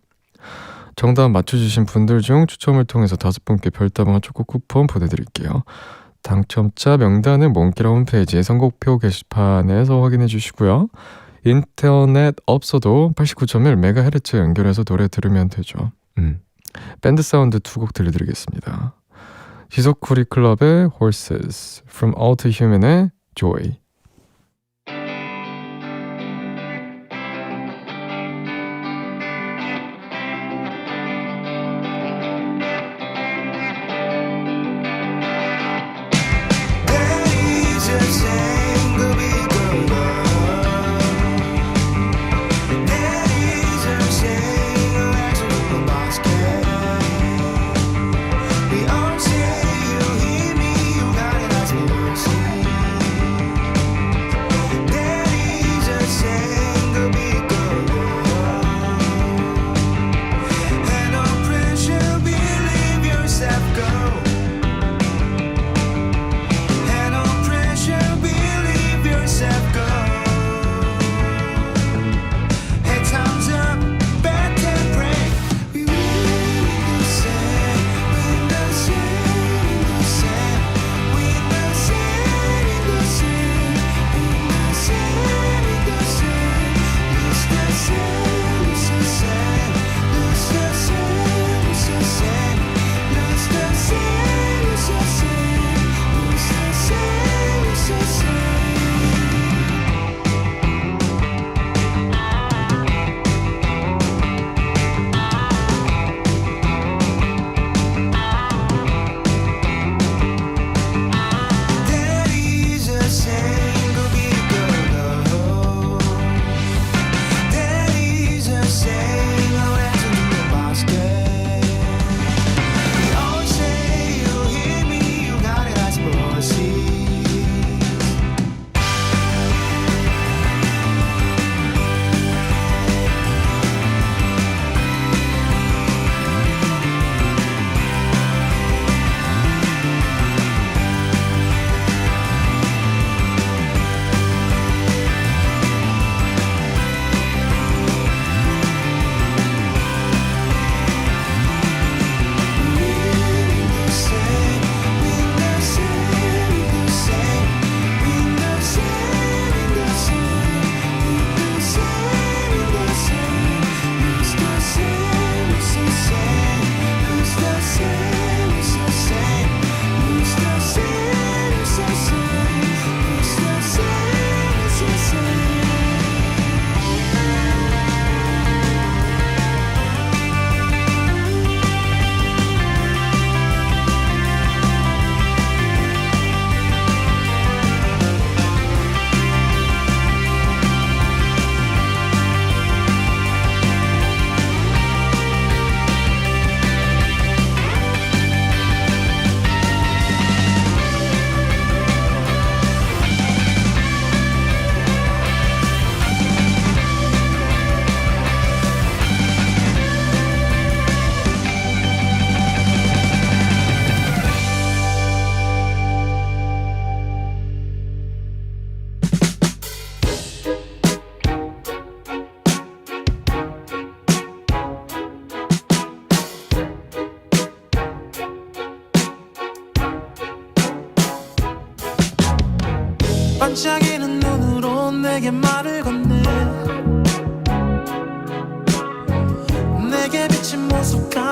정답 맞춰주신 분들 중 추첨을 통해서 5분께 별다방 초코 쿠폰 보내드릴게요. 당첨자 명단은 몽키라 홈페이지 선곡표 게시판에서 확인해 주시고요. 인터넷 없어도 89.1MHz 연결해서 노래 들으면 되죠. 밴드 사운드 2곡 들려드리겠습니다. 지소쿠리 클럽의 Horses, From All to Human의 Joy.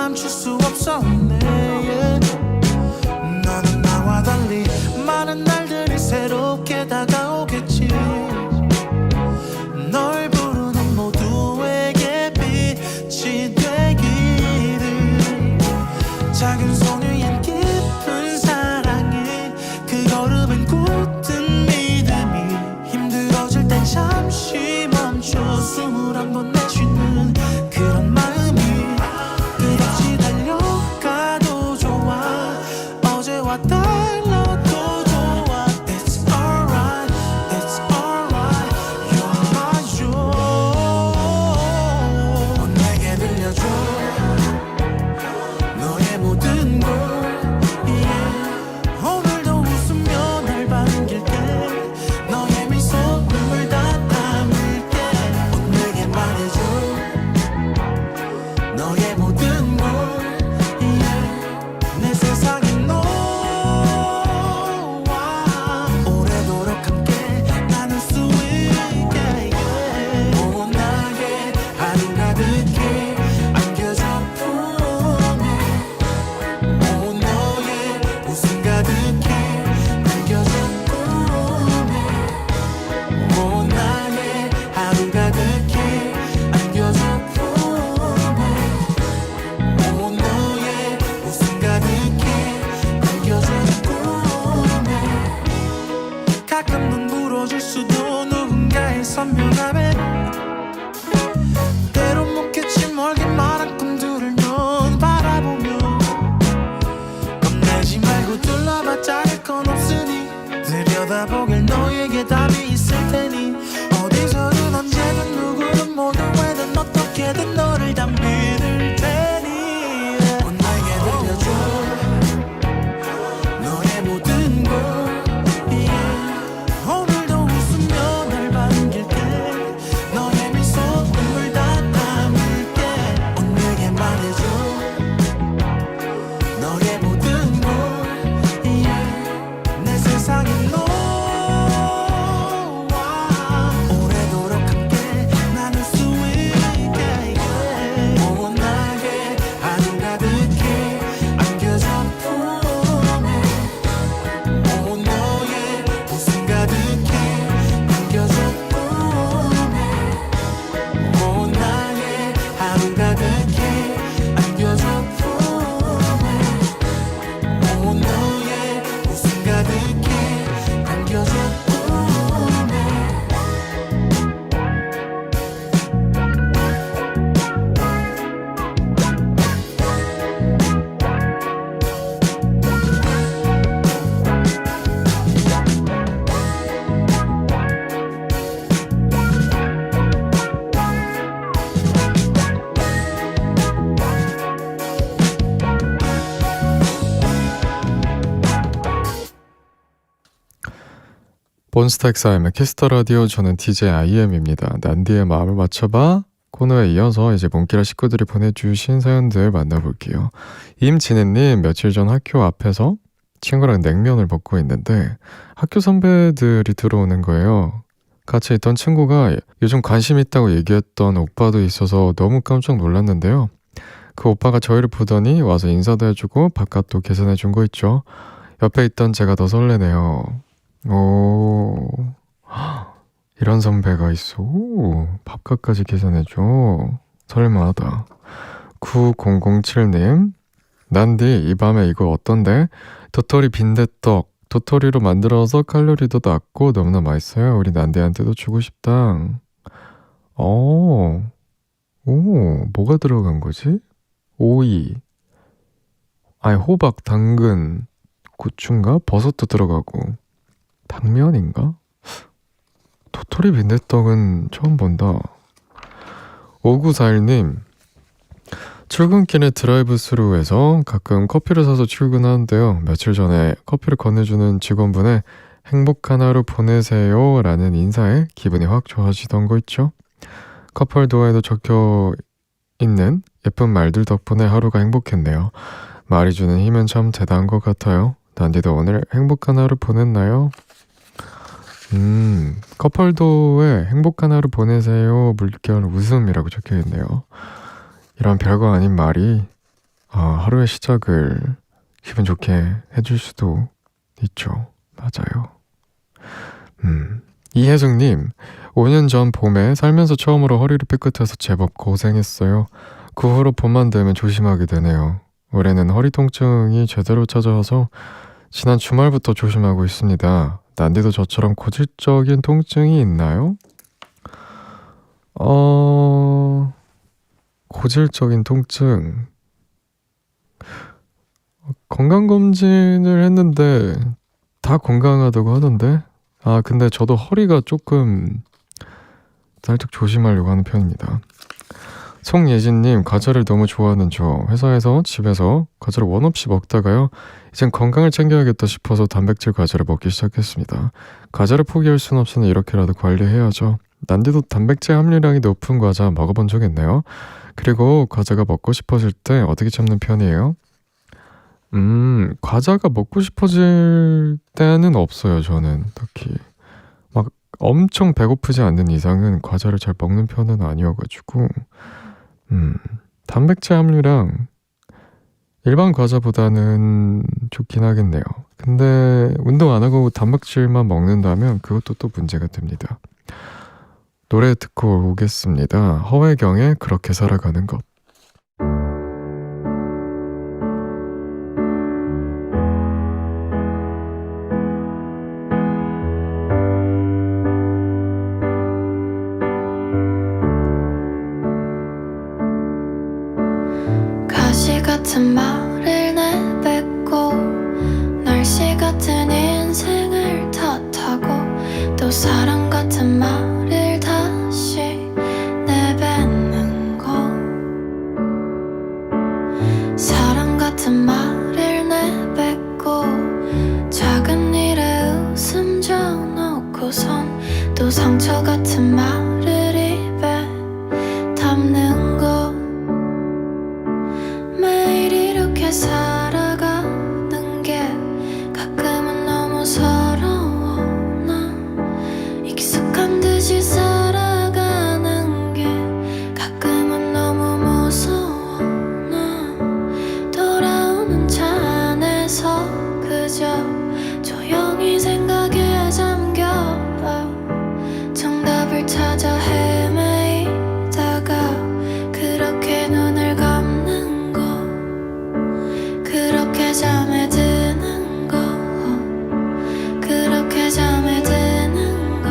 멈출 수 없었네 yeah. 너는 나와 달리 많은 날들이 새롭게 다가오겠지 널 부르는 모두에게 빛이 되기를 작은 손위엔 깊은 사랑이 그 걸음엔 굳은 믿음이 힘들어질 땐 잠시 멈춰 숨을 한번 내쉬는 그런 마음이 끝없이 달려가도 좋아 어제와 달라도 좋아 It's alright, it's alright You're my joy 내게 들려줘 너의 모든 걸 yeah. 오늘도 웃으며 날 반길게 너의 미소 눈물 다 담을게 내게 말해줘 너의 모든 걸 yeah. 내 세상에 너와 오래도록 함께 나눌 수 있게 yeah. 오 나의 하루 가득히 안겨줘 품에 오 너의 웃음 가득히 안겨줘 품에 오 나의 하루 가득히 안겨줘 품에 오 너의 웃음 가득히 안겨줘 품에 가끔 눈 부러질 수도 누군가의 선명함에 때론 묻겠지 멀기만한 꿈들을 넌 바라보며 겁내지 말고 둘러봤자 할 건 없으니 들여다보길 너에게 답이 있을 테니 어디서든 언제든 누구든 모두에든 어떻게든 너를 다 믿을 테니 내게 들려줘 너의 모든 걸 yeah. 오늘도 웃으며 날 반길게 너의 미소 눈물 다 담을게 내게 말해줘 너의 모든 걸 yeah. 내 세상에 너와 오래도록 함께 나눌 수 있게 yeah. 오 나의 하루 가득히 안겨줘 품에 오 너의 웃음 가득히 안겨줘 품에 오 나의 하루 가득히 안겨줘 품에 오 너의 웃음 가득히 안겨줘 품에 몬스타 엑스아임의 키스터 라디오. 저는 DJ IM입니다. 난디의 마음을 맞춰봐 코너에 이어서 이제 몽키라 식구들이 보내주신 사연들 만나볼게요. 임진혜님, 며칠 전 학교 앞에서 친구랑 냉면을 먹고 있는데 학교 선배들이 들어오는 거예요. 같이 있던 친구가 요즘 관심 있다고 얘기했던 오빠도 있어서 너무 깜짝 놀랐는데요. 그 오빠가 저희를 보더니 와서 인사도 해주고 밥값도 계산해준 거 있죠. 옆에 있던 제가 더 설레네요. 오, 이런 선배가 있어. 밥값까지 계산해줘. 설마하다. 9007님, 난디 이 밤에 이거 어떤데? 도토리 빈대떡. 도토리로 만들어서 칼로리도 낮고 너무나 맛있어요. 우리 난디한테도 주고 싶다. 오, 뭐가 들어간 거지? 오이, 아니 호박, 당근, 고추인가? 버섯도 들어가고 당면인가? 도토리 빈대떡은 처음 본다. 5941님, 출근길에 드라이브스루에서 가끔 커피를 사서 출근하는데요. 며칠 전에 커피를 건네주는 직원분의 행복한 하루 보내세요 라는 인사에 기분이 확 좋아지던 거 있죠. 커플도어에도 적혀 있는 예쁜 말들 덕분에 하루가 행복했네요. 말이 주는 힘은 참 대단한 것 같아요. 난디도 오늘 행복한 하루 보냈나요? 커플도어에 행복한 하루 보내세요 물결 웃음이라고 적혀있네요. 이런 별거 아닌 말이 하루의 시작을 기분 좋게 해줄 수도 있죠. 맞아요. 이혜숙님, 5년 전 봄에 살면서 처음으로 허리를 삐끗해서 제법 고생했어요. 그 후로 봄만 되면 조심하게 되네요. 올해는 허리 통증이 제대로 찾아와서 지난 주말부터 조심하고 있습니다. 난디도 저처럼 고질적인 통증이 있나요? 고질적인 통증. 건강검진을 했는데 다 건강하다고 하던데. 근데 저도 허리가 조금 살짝 조심하려고 하는 편입니다. 송예진님, 과자를 너무 좋아하는 저 회사에서 집에서 과자를 원 없이 먹다가요, 이젠 건강을 챙겨야겠다 싶어서 단백질 과자를 먹기 시작했습니다. 과자를 포기할 순 없으니 이렇게라도 관리해야죠. 난디도 단백질 함유량이 높은 과자 먹어본 적 있나요? 그리고 과자가 먹고 싶어질 때 어떻게 참는 편이에요? 과자가 먹고 싶어질 때는 없어요. 저는 딱히 막 엄청 배고프지 않는 이상은 과자를 잘 먹는 편은 아니어가지고 단백질 함유량 일반 과자보다는 좋긴 하겠네요. 근데 운동 안 하고 단백질만 먹는다면 그것도 또 문제가 됩니다. 노래 듣고 오겠습니다. 허회경의 그렇게 살아가는 것. 가시 같은 말을 내뱉고 날씨 같은 인생을 탓하고 또 사랑 같은 말을 다시 내뱉는 거 사랑 같은 말을 내뱉고 작은 일에 웃음 져놓고선 또 상처 같은 말을 입에 담는 거 매일 이렇게 살아가는 게 가끔은 너무 서러워. 나 익숙한 듯이 살아가는 게 가끔은 너무 무서워. 나 돌아오는 차 안에서 그저 조용히 생각에 잠겨 정답을 찾아 헤매이다가 그렇게 눈을 감는 거 그렇게 잠에 드는 거 그렇게 잠에 드는 거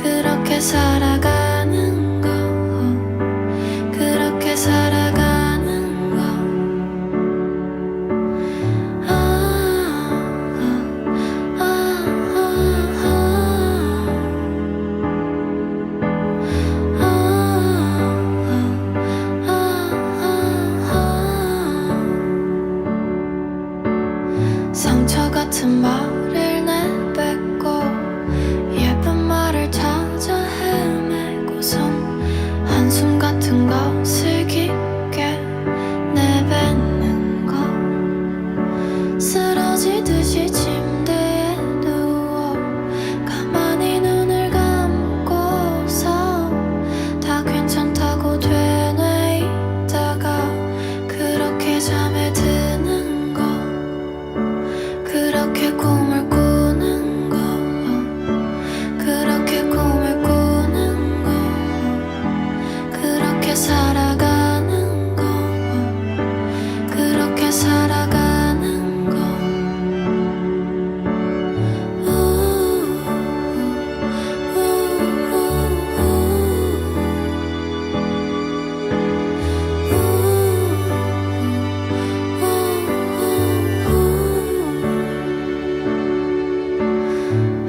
그렇게 살아가는 거 그렇게 살아가는 거 상처 같은 말을 내뱉고 예쁜 말을 찾아 헤매고선 한숨 같은 것을 깊게 내뱉는 거 쓰러지듯이 침대에 누워 가만히 눈을 감고서 다 괜찮다고 되뇌이다가 그렇게 잠에 드는 거 그렇게 꿈을 꾸는 거 그렇게 꿈을 꾸는 거 그렇게 살아가는 거 그렇게 살아가는 거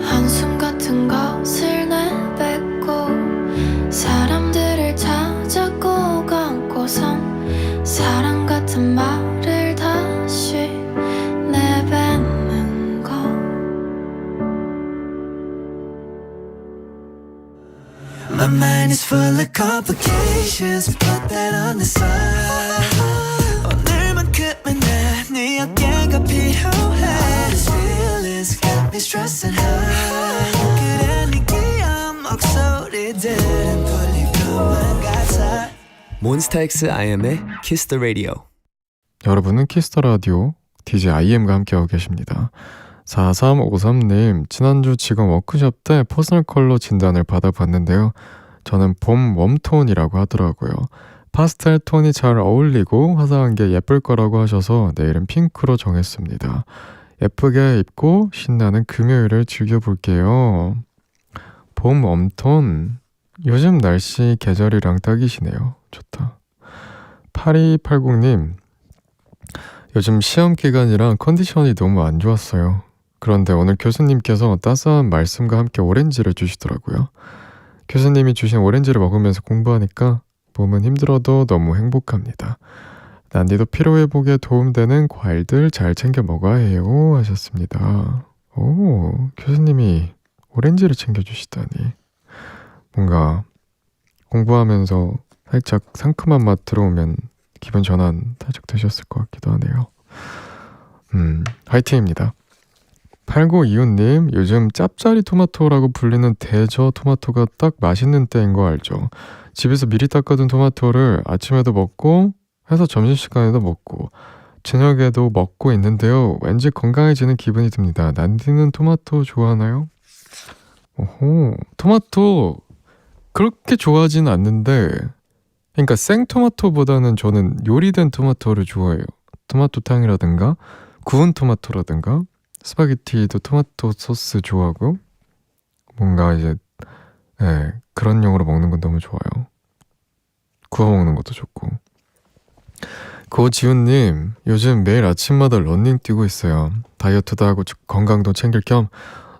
한숨 같은 것을 내뱉고 사람들을 찾았고 감고선 사랑 같은 말을 다시 내뱉는 거 My mind is full of complications. Put that on the side. 오늘만큼은 난 네 어깨가 필요해. These feelings got me stressing high. 그래 네 귀여운 목소리들은 볼륨만 같아. 몬스타엑스 IM의 Kiss the Radio. 여러분은 키스터 라디오 DJ IM과 함께하고 계십니다. 4353님, 지난주 직원 워크숍 때 퍼스널 컬러 진단을 받아봤는데요. 저는 봄 웜톤이라고 하더라고요. 파스텔 톤이 잘 어울리고 화사한 게 예쁠 거라고 하셔서 내일은 핑크로 정했습니다. 예쁘게 입고 신나는 금요일을 즐겨볼게요. 봄 웜톤, 요즘 날씨 계절이랑 딱이시네요. 좋다. 8280님, 요즘 시험 기간이라 컨디션이 너무 안 좋았어요. 그런데 오늘 교수님께서 따스한 말씀과 함께 오렌지를 주시더라고요. 교수님이 주신 오렌지를 먹으면서 공부하니까 몸은 힘들어도 너무 행복합니다. 난디도 피로회복에 도움되는 과일들 잘 챙겨 먹어야 해요 하셨습니다. 오, 교수님이 오렌지를 챙겨주시다니. 뭔가 공부하면서 살짝 상큼한 맛 들어오면 기분 전환 살짝 되셨을 것 같기도 하네요. 화이팅입니다. 8925님, 요즘 짭짜리 토마토라고 불리는 대저 토마토가 딱 맛있는 때인 거 알죠? 집에서 미리 닦아둔 토마토를 아침에도 먹고 해서 점심시간에도 먹고 저녁에도 먹고 있는데요. 왠지 건강해지는 기분이 듭니다. 난디는 토마토 좋아하나요? 오호, 토마토 그렇게 좋아하진 않는데, 그러니까 생토마토보다는 저는 요리된 토마토를 좋아해요. 토마토탕이라든가 구운 토마토라든가 스파게티도 토마토 소스 좋아하고, 뭔가 이제 그런 용으로 먹는 건 너무 좋아요. 구워 먹는 것도 좋고. 고지훈님, 요즘 매일 아침마다 러닝 뛰고 있어요. 다이어트도 하고 건강도 챙길 겸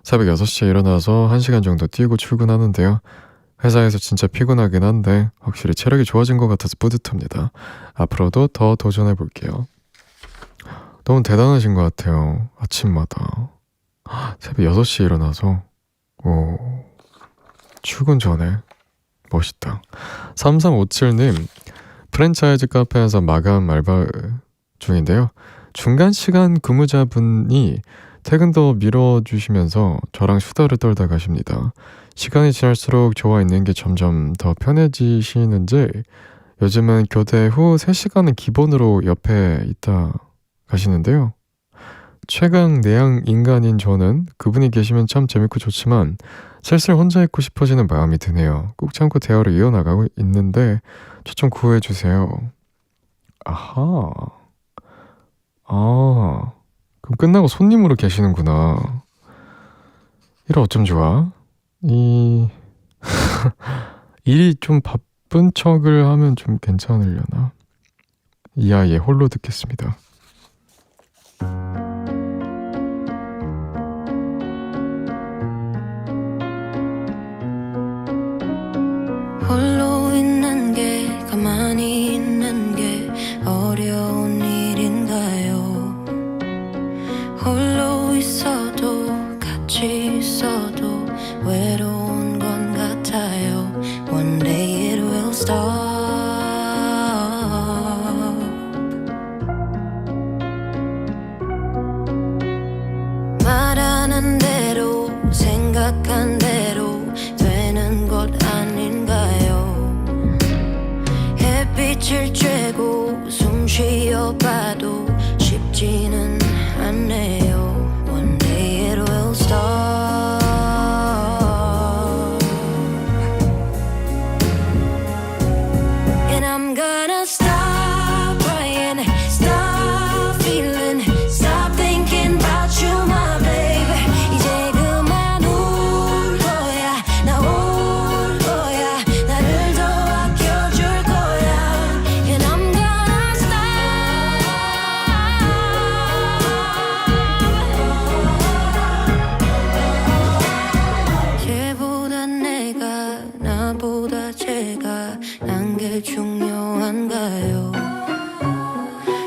새벽 6시에 일어나서 1시간 정도 뛰고 출근하는데요. 회사에서 진짜 피곤하긴 한데 확실히 체력이 좋아진 것 같아서 뿌듯합니다. 앞으로도 더 도전해볼게요. 너무 대단하신 것 같아요. 아침마다 새벽 6시에 일어나서 출근 전에. 멋있다. 3357님, 프랜차이즈 카페에서 마감 알바 중인데요. 중간 시간 근무자분이 퇴근도 미뤄주시면서 저랑 수다를 떨다 가십니다. 시간이 지날수록 저와 있는 게 점점 더 편해지시는지 요즘은 교대 후 3시간은 기본으로 옆에 있다 가시는데요. 최강 내향 인간인 저는 그분이 계시면 참 재밌고 좋지만 슬슬 혼자 있고 싶어지는 마음이 드네요. 꾹 참고 대화를 이어나가고 있는데 저 좀 구해주세요. 아하. 그럼 끝나고 손님으로 계시는구나. 이래 어쩜 좋아? 일이 좀 바쁜 척을 하면 좀 괜찮으려나? 이 아이의 홀로 듣겠습니다. 홀로 있는 게 가만히 있는 게 어려운 일인가요? 홀로 있어도 같이 있어도 외로운 건 같아요. One day it will stop. 말하는 대로 생각한 대로 되는 것 아닌가요? 햇빛을 쬐고 숨 쉬어봐도 쉽지는 않네요. One day it will stop. And I'm gonna stop crying, stop feeling, stop thinking about you, my baby. 이제 그만 울 거야, 나 올 거야, 나를 더 아껴줄 거야. And I'm gonna stop. 걔보다 내가, 나보다 제가 난 게 중요한가요?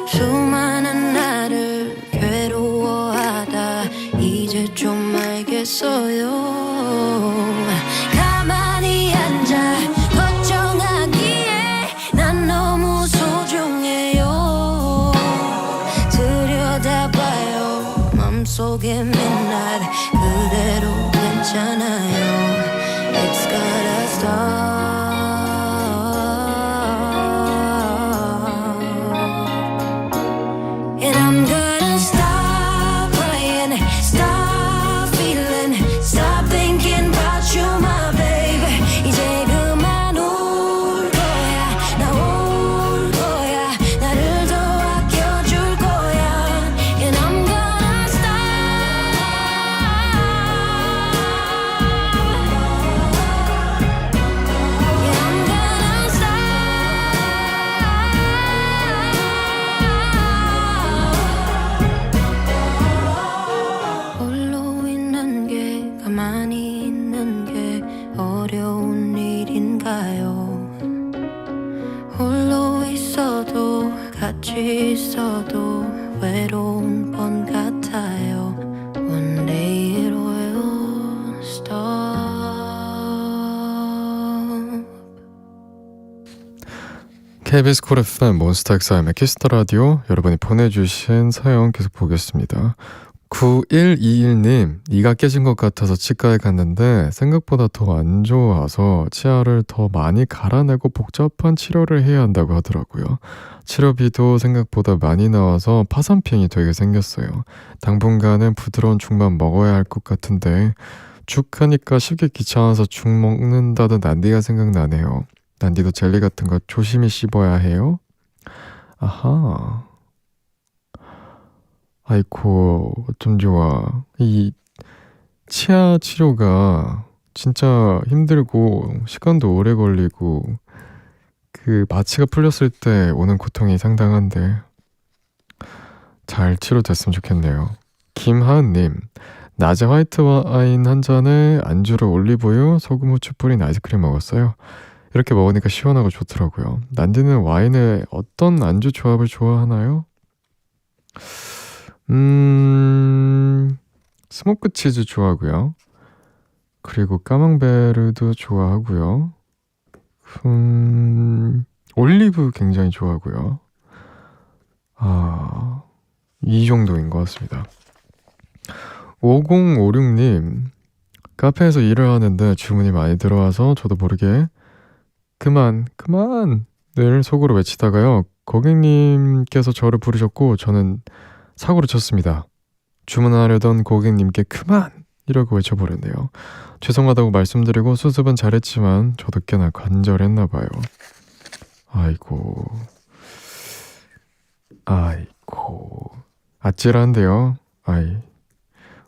수많은 나를 괴로워하다 이제 좀 알겠어요. 가만히 앉아 걱정하기에 난 너무 소중해요. 들여다봐요 맘속에 midnight 그대로 괜찮아요. It's gotta stop. 홀로 있어도 같이 있어도 외로운 번 같아요. One day it will stop. KBS 쿨 FM 몬스타엑스의 키스터 라디오 여러분이 보내주신 사연 계속 보겠습니다. 9121님, 이가 깨진 것 같아서 치과에 갔는데 생각보다 더 안 좋아서 치아를 더 많이 갈아내고 복잡한 치료를 해야 한다고 하더라고요. 치료비도 생각보다 많이 나와서 파산병이 되게 생겼어요. 당분간은 부드러운 죽만 먹어야 할 것 같은데 죽 하니까 쉽게 귀찮아서 죽 먹는다던 난디가 생각나네요. 난디도 젤리 같은 거 조심히 씹어야 해요? 아하. 아이고, 어쩜 좋아. 이 치아 치료가 진짜 힘들고 시간도 오래 걸리고 그 마취가 풀렸을 때 오는 고통이 상당한데 잘 치료됐으면 좋겠네요. 김하은님, 낮에 화이트 와인 한 잔에 안주로 올리브유, 소금, 후추 뿌린 아이스크림 먹었어요. 이렇게 먹으니까 시원하고 좋더라고요. 난디는 와인에 어떤 안주 조합을 좋아하나요? 스모크 치즈 좋아하고요. 그리고 까망베르도 좋아하고요. 올리브 굉장히 좋아하고요. 이 정도인 것 같습니다. 5056님, 카페에서 일을 하는데 주문이 많이 들어와서 저도 모르게 그만 늘 속으로 외치다가요, 고객님께서 저를 부르셨고 저는 사고를 쳤습니다. 주문하려던 고객님께 그만! 이라고 외쳐버렸네요. 죄송하다고 말씀드리고 수습은 잘했지만 저도 꽤나 간절했나봐요. 아이고 아찔한데요.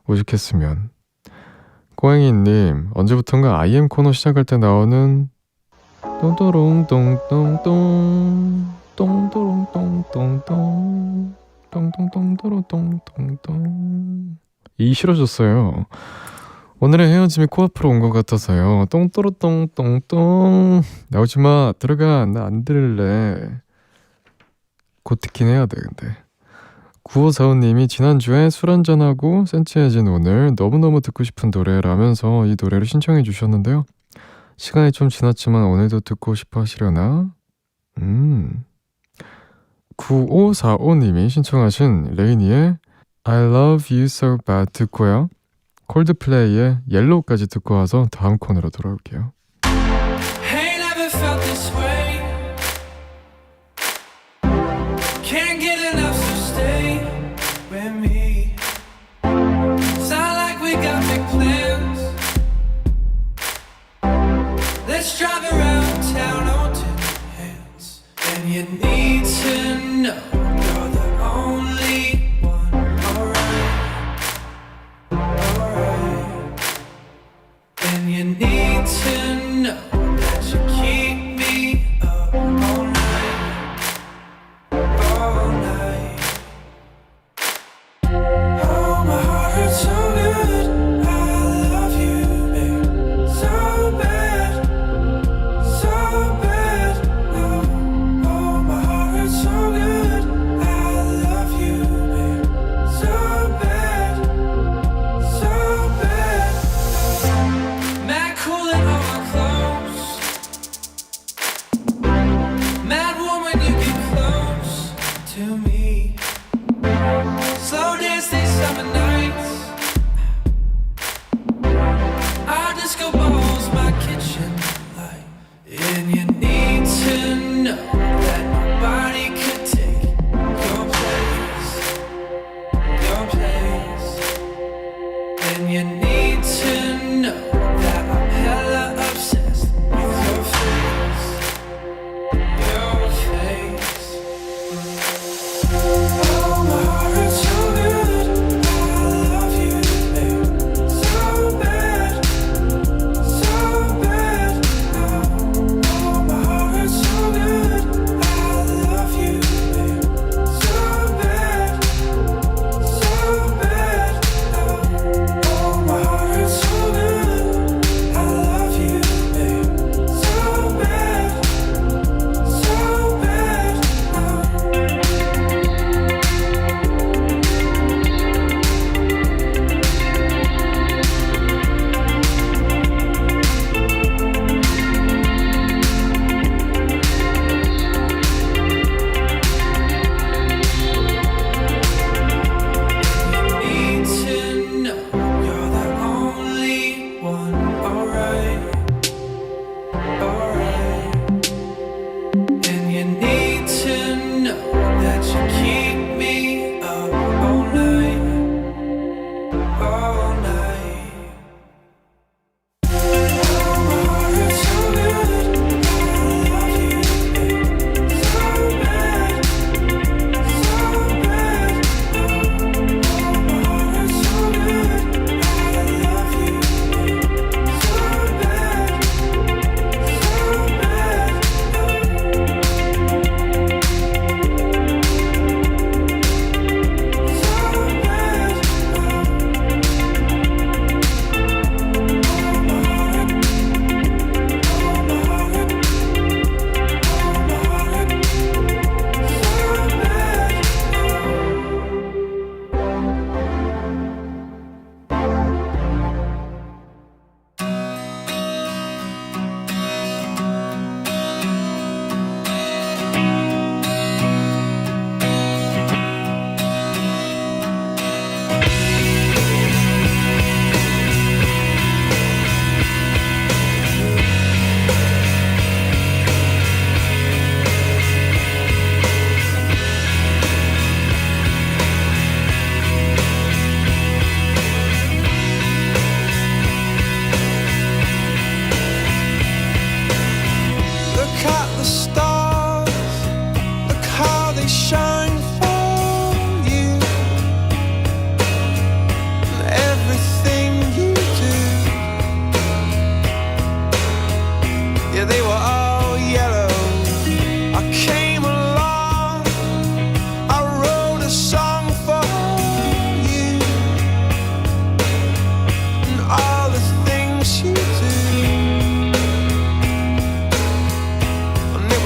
오죽했으면. 꼬행이님, 언제부턴가 IM 코너 시작할 때 나오는 똥또롱똥똥똥 똥또롱똥똥똥 똥똥똥또롱똥똥똥 이 싫어졌어요. 오늘의 헤어짐이 코앞으로 온 것 같아서요. 똥또로똥똥똥 나오지마, 들어가, 나 안 들을래. 곧 듣긴 해야 돼. 근데 9545님이 지난주에 술 한잔하고 센치해진 오늘 너무너무 듣고 싶은 노래라면서 이 노래를 신청해 주셨는데요. 시간이 좀 지났지만 오늘도 듣고 싶어 하시려나? 9545님이 신청하신 레이니의 I love you so bad 듣고요. 콜드플레이의 옐로우까지 듣고 와서 다음 코너로 돌아올게요. Ain't never felt this way. Can't get enough, so stay with me. Sound like we got big plans. Let's drive around town on 10 hands. And you need to know you're the only one. Alright. And you need to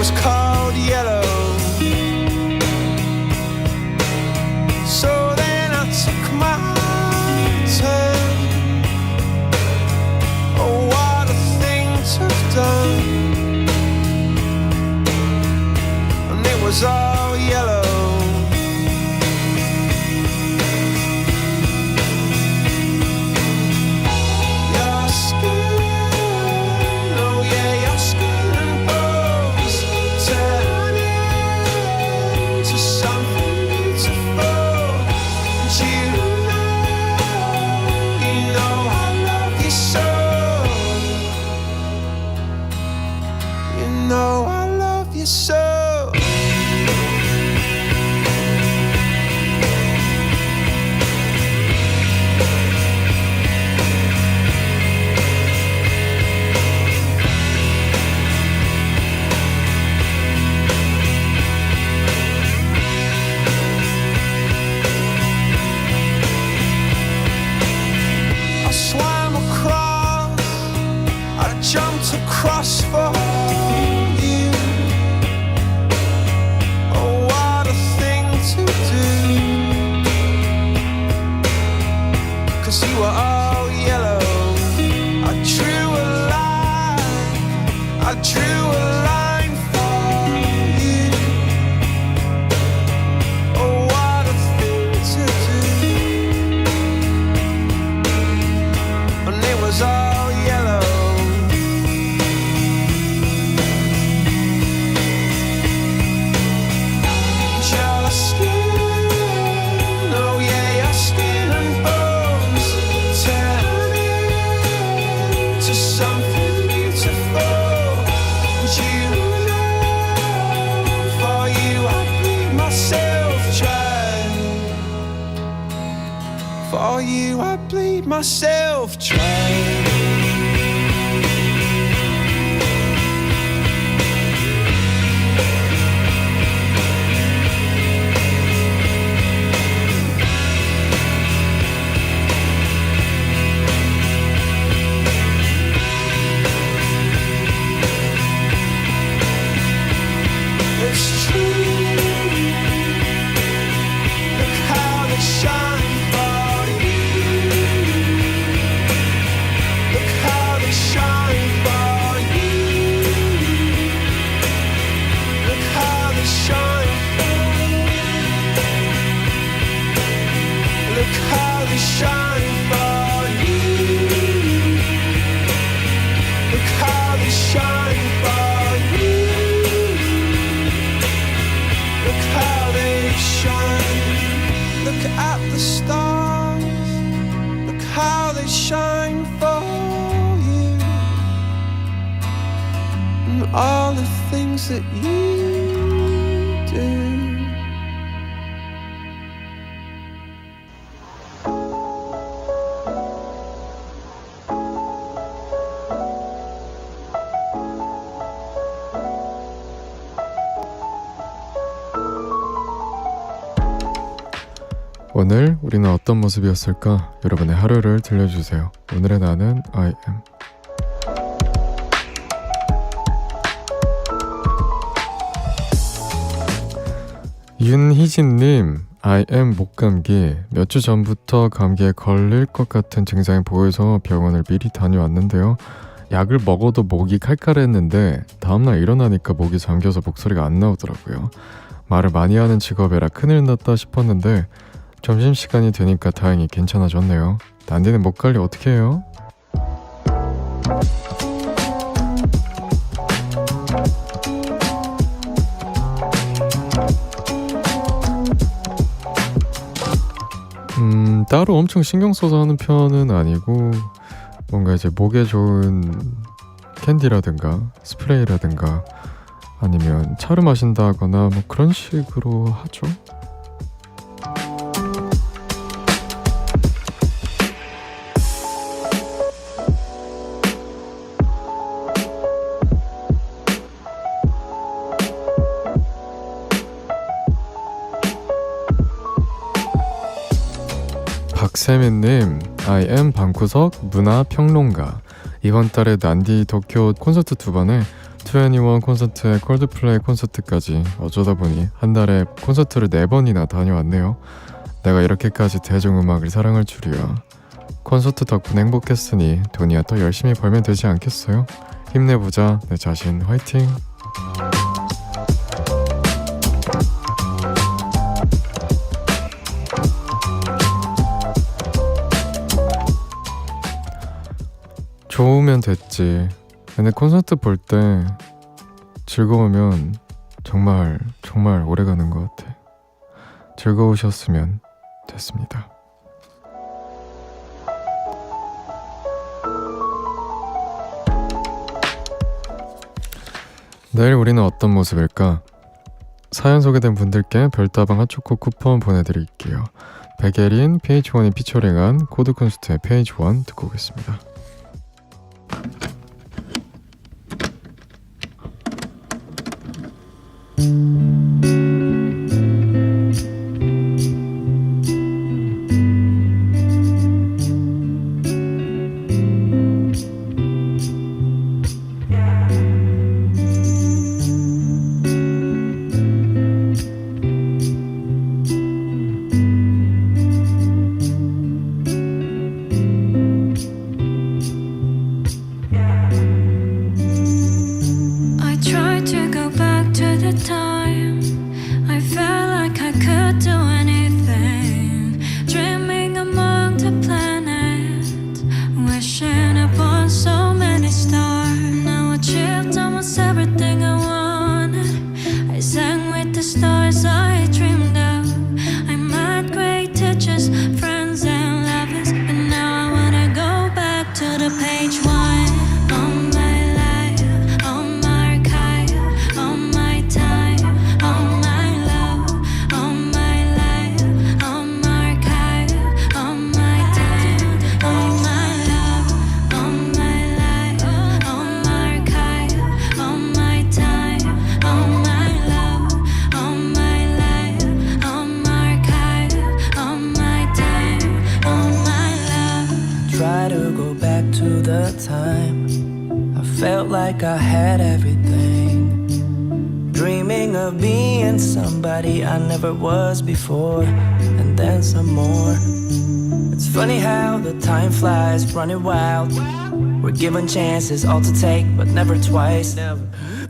was called yellow. So then I took my turn. Oh, what a thing to have done. And it was all yellow. Your skin, oh yeah, your skin and bones turn into something beautiful. And you know I love you so. You know I love you so. I swam across, I jumped across for you. Oh, what a thing to do. 'Cause you were all yellow. I drew a line, I drew a line for you. Oh, what a thing to do. And it was all yellow. Your skin, oh yeah, your skin and bones turn into something beautiful. And you know, for you I bleed myself dry. For you I bleed myself dry. It's true. Look how they shine for you. Look how they shine for you. Look how they shine for you. Look how they shine for you. Look how they shine for you. Look how they shine. Look at the stars. Look how they shine for you. And all the things that you do. 오늘 우리는 어떤 모습이었을까? 여러분의 하루를 들려주세요. 오늘의 나는 I am. 윤희진님, I am 목감기. 몇 주 전부터 감기에 걸릴 것 같은 증상이 보여서 병원을 미리 다녀왔는데요. 약을 먹어도 목이 칼칼했는데 다음날 일어나니까 목이 잠겨서 목소리가 안 나오더라고요. 말을 많이 하는 직업이라 큰일 났다 싶었는데 점심시간이 되니까 다행히 괜찮아졌네요. 난디는 목 관리 어떻게 해요? 따로 엄청 신경 써서 하는 편은 아니고 뭔가 이제 목에 좋은 캔디라든가 스프레이라든가 아니면 차를 마신다거나 뭐 그런 식으로 하죠. 박세민님, I am 방구석 문화평론가. 이번 달에 난디 도쿄 콘서트 2번에 21 콘서트에 콜드플레이 콘서트까지 어쩌다 보니 한 달에 콘서트를 4번이나 다녀왔네요. 내가 이렇게까지 대중음악을 사랑할 줄이야. 콘서트 덕분에 행복했으니 돈이야 더 열심히 벌면 되지 않겠어요? 힘내보자 내 자신 화이팅! 좋으면 됐지. 근데 콘서트 볼 때 즐거우면 정말 오래가는 것 같아. 즐거우셨으면 됐습니다. 내일 우리는 어떤 모습일까? 사연 소개된 분들께 별다방 핫초코 쿠폰 보내드릴게요. 백예린, PH1이 피처링한 코드콘스트의 PH1 듣고 오겠습니다. I tried to go back to the time I felt like I could do anything, dreaming among the planets, wishing upon so many stars. Now I achieved almost everything I wanted. I sang with the stars I dreamed of. I met great teachers, friends and lovers, and now I wanna go back to the page one. Try to go back to the time I felt like I had everything, dreaming of being somebody I never was before, and then some more. It's funny how the time flies, running wild. We're given chances, all to take, but never twice.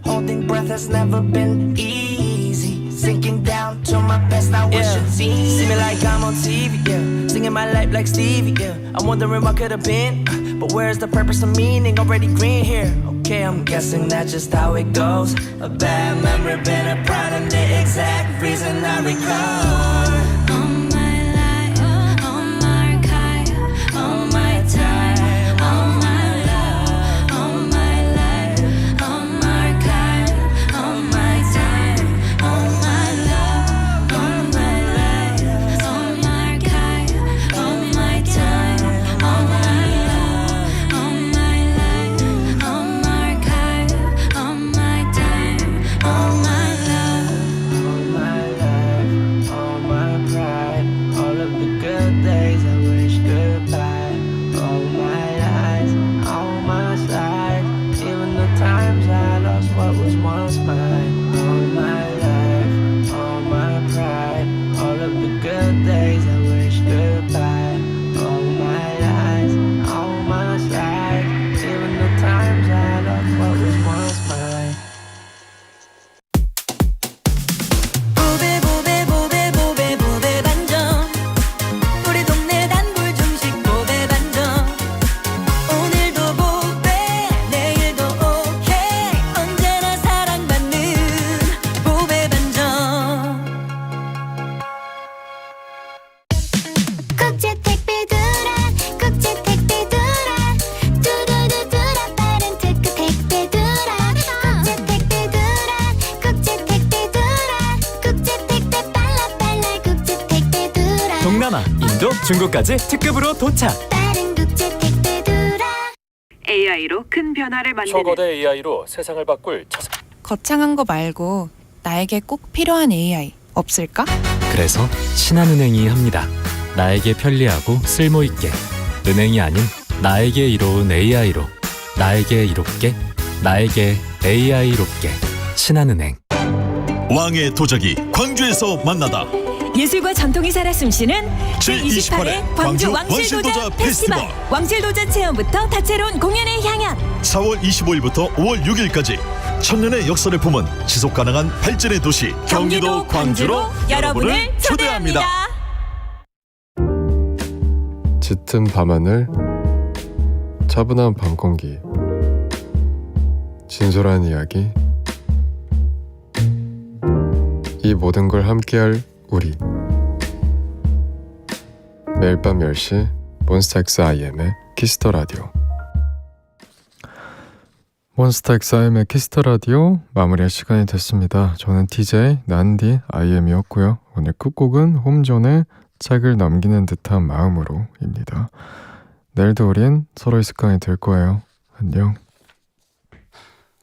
Holding breath has never been easy, sinking down to my best, now wish it's easy. See me like I'm on TV, yeah, singing my life like Stevie, yeah. I'm wondering what could have been, but where's the purpose and meaning? Already green here. Okay, I'm guessing that's just how it goes. A bad memory, been a problem, the exact reason I recall. All my life, all my archive, all my time, all my love, all my life, all my archive, all my time, all my love, all my life, all my archive, all my time, all my love, all my life, all my archive, all my time, all my love. All my life, all my pride, all of the good days I wish goodbye. All my lies, all my sides, even the times I lost what was once mine. All my life, all my pride, all of the good days I wish goodbye. All my lies, all my sides, even the times I lost what was once mine. 보배 보배 보배 보배 보배 반점, 우리 동네 단골 중식 보배 반점. 오늘도 보배 내일도 오케이, 언제나 사랑받는 보배 반점. 국제 택배들아, 국제 택배들아, 두두두두라 빠른 특급 택배들아. 국제 택배들아, 국제 택배들아, 국제 택배 빨라 빨라 국제 택배들아. 동남아, 인도, 중국까지 특급으로 도착. 빠른 국제 택배들아. AI로 큰 변화를 만드는 초거대 AI로 세상을 바꿀 거창한 거 말고 나에게 꼭 필요한 AI 없을까? 그래서 신한은행이 합니다. 나에게 편리하고 쓸모있게, 은행이 아닌 나에게 이로운 AI로 나에게 이롭게, 나에게 AI롭게 신한은행. 왕의 도자기 광주에서 만나다. 예술과 전통이 살아 숨쉬는 제28회 광주 왕실도자 페스티벌. 왕실도자 체험부터 다채로운 공연의 향연. 4월 25일부터 5월 6일까지 천년의 역사를 품은 지속가능한 발전의 도시 경기도 광주로 여러분을 초대합니다. 짙은 밤하늘, 차분한 밤 공기, 진솔한 이야기, 이 모든 걸 함께할 우리. 매일 밤 10시 몬스타엑스 IM의 키스터 라디오. 몬스타엑스 IM의 키스터 라디오 마무리할 시간이 됐습니다. 저는 DJ 난디 IM이었고요. 오늘 끝곡은 홈존의 책을 넘기는 듯한 마음으로입니다. 내일도 우린 서로의 습관이 될 거예요. 안녕.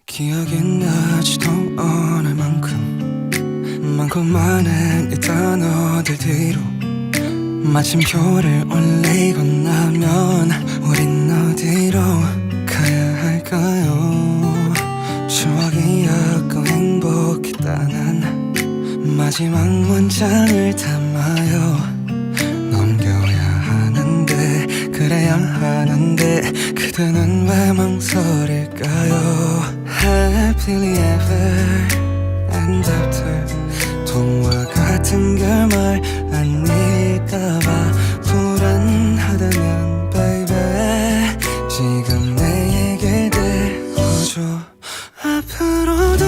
기억이 나지도 않을 만큼 많고 많은 이 단어들 뒤로 마침표를 올리고 나면 우린 어디로 가야 할까요? 추억이 였고 행복했다는 마지막 문장을 담아요. 넘겨야 하는데 그래야 하는데 그대는 왜 망설일까요? Happily ever and after 통화 같은 결말 아닐까봐 불안하다면 baby 지금 내 얘길 들어줘. 앞으로도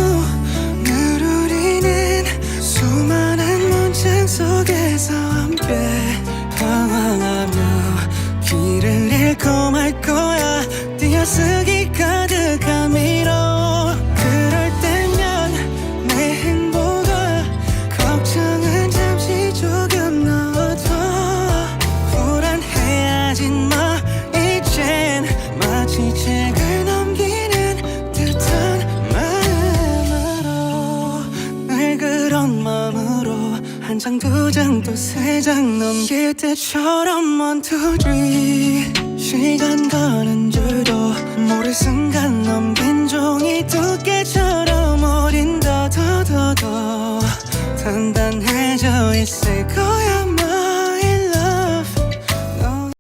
늘 우리는 수많은 문장 속에서 함께 방황하며 길을 잃고 말 거야. 띄어쓰기 가득한 미로. 그럴 때면 내 행복과 걱정은 잠시 조금 넣어둬. 불안해하지 마 이젠 마치 책을 넘기는 듯한 마음으로 늘 그런 마음으로 한 장 두 장 또 세 장 넘길 때처럼 1, 2, 3 시간 가는 줄도 모를 순간 넘긴 종이 두께처럼 어린 더 단단해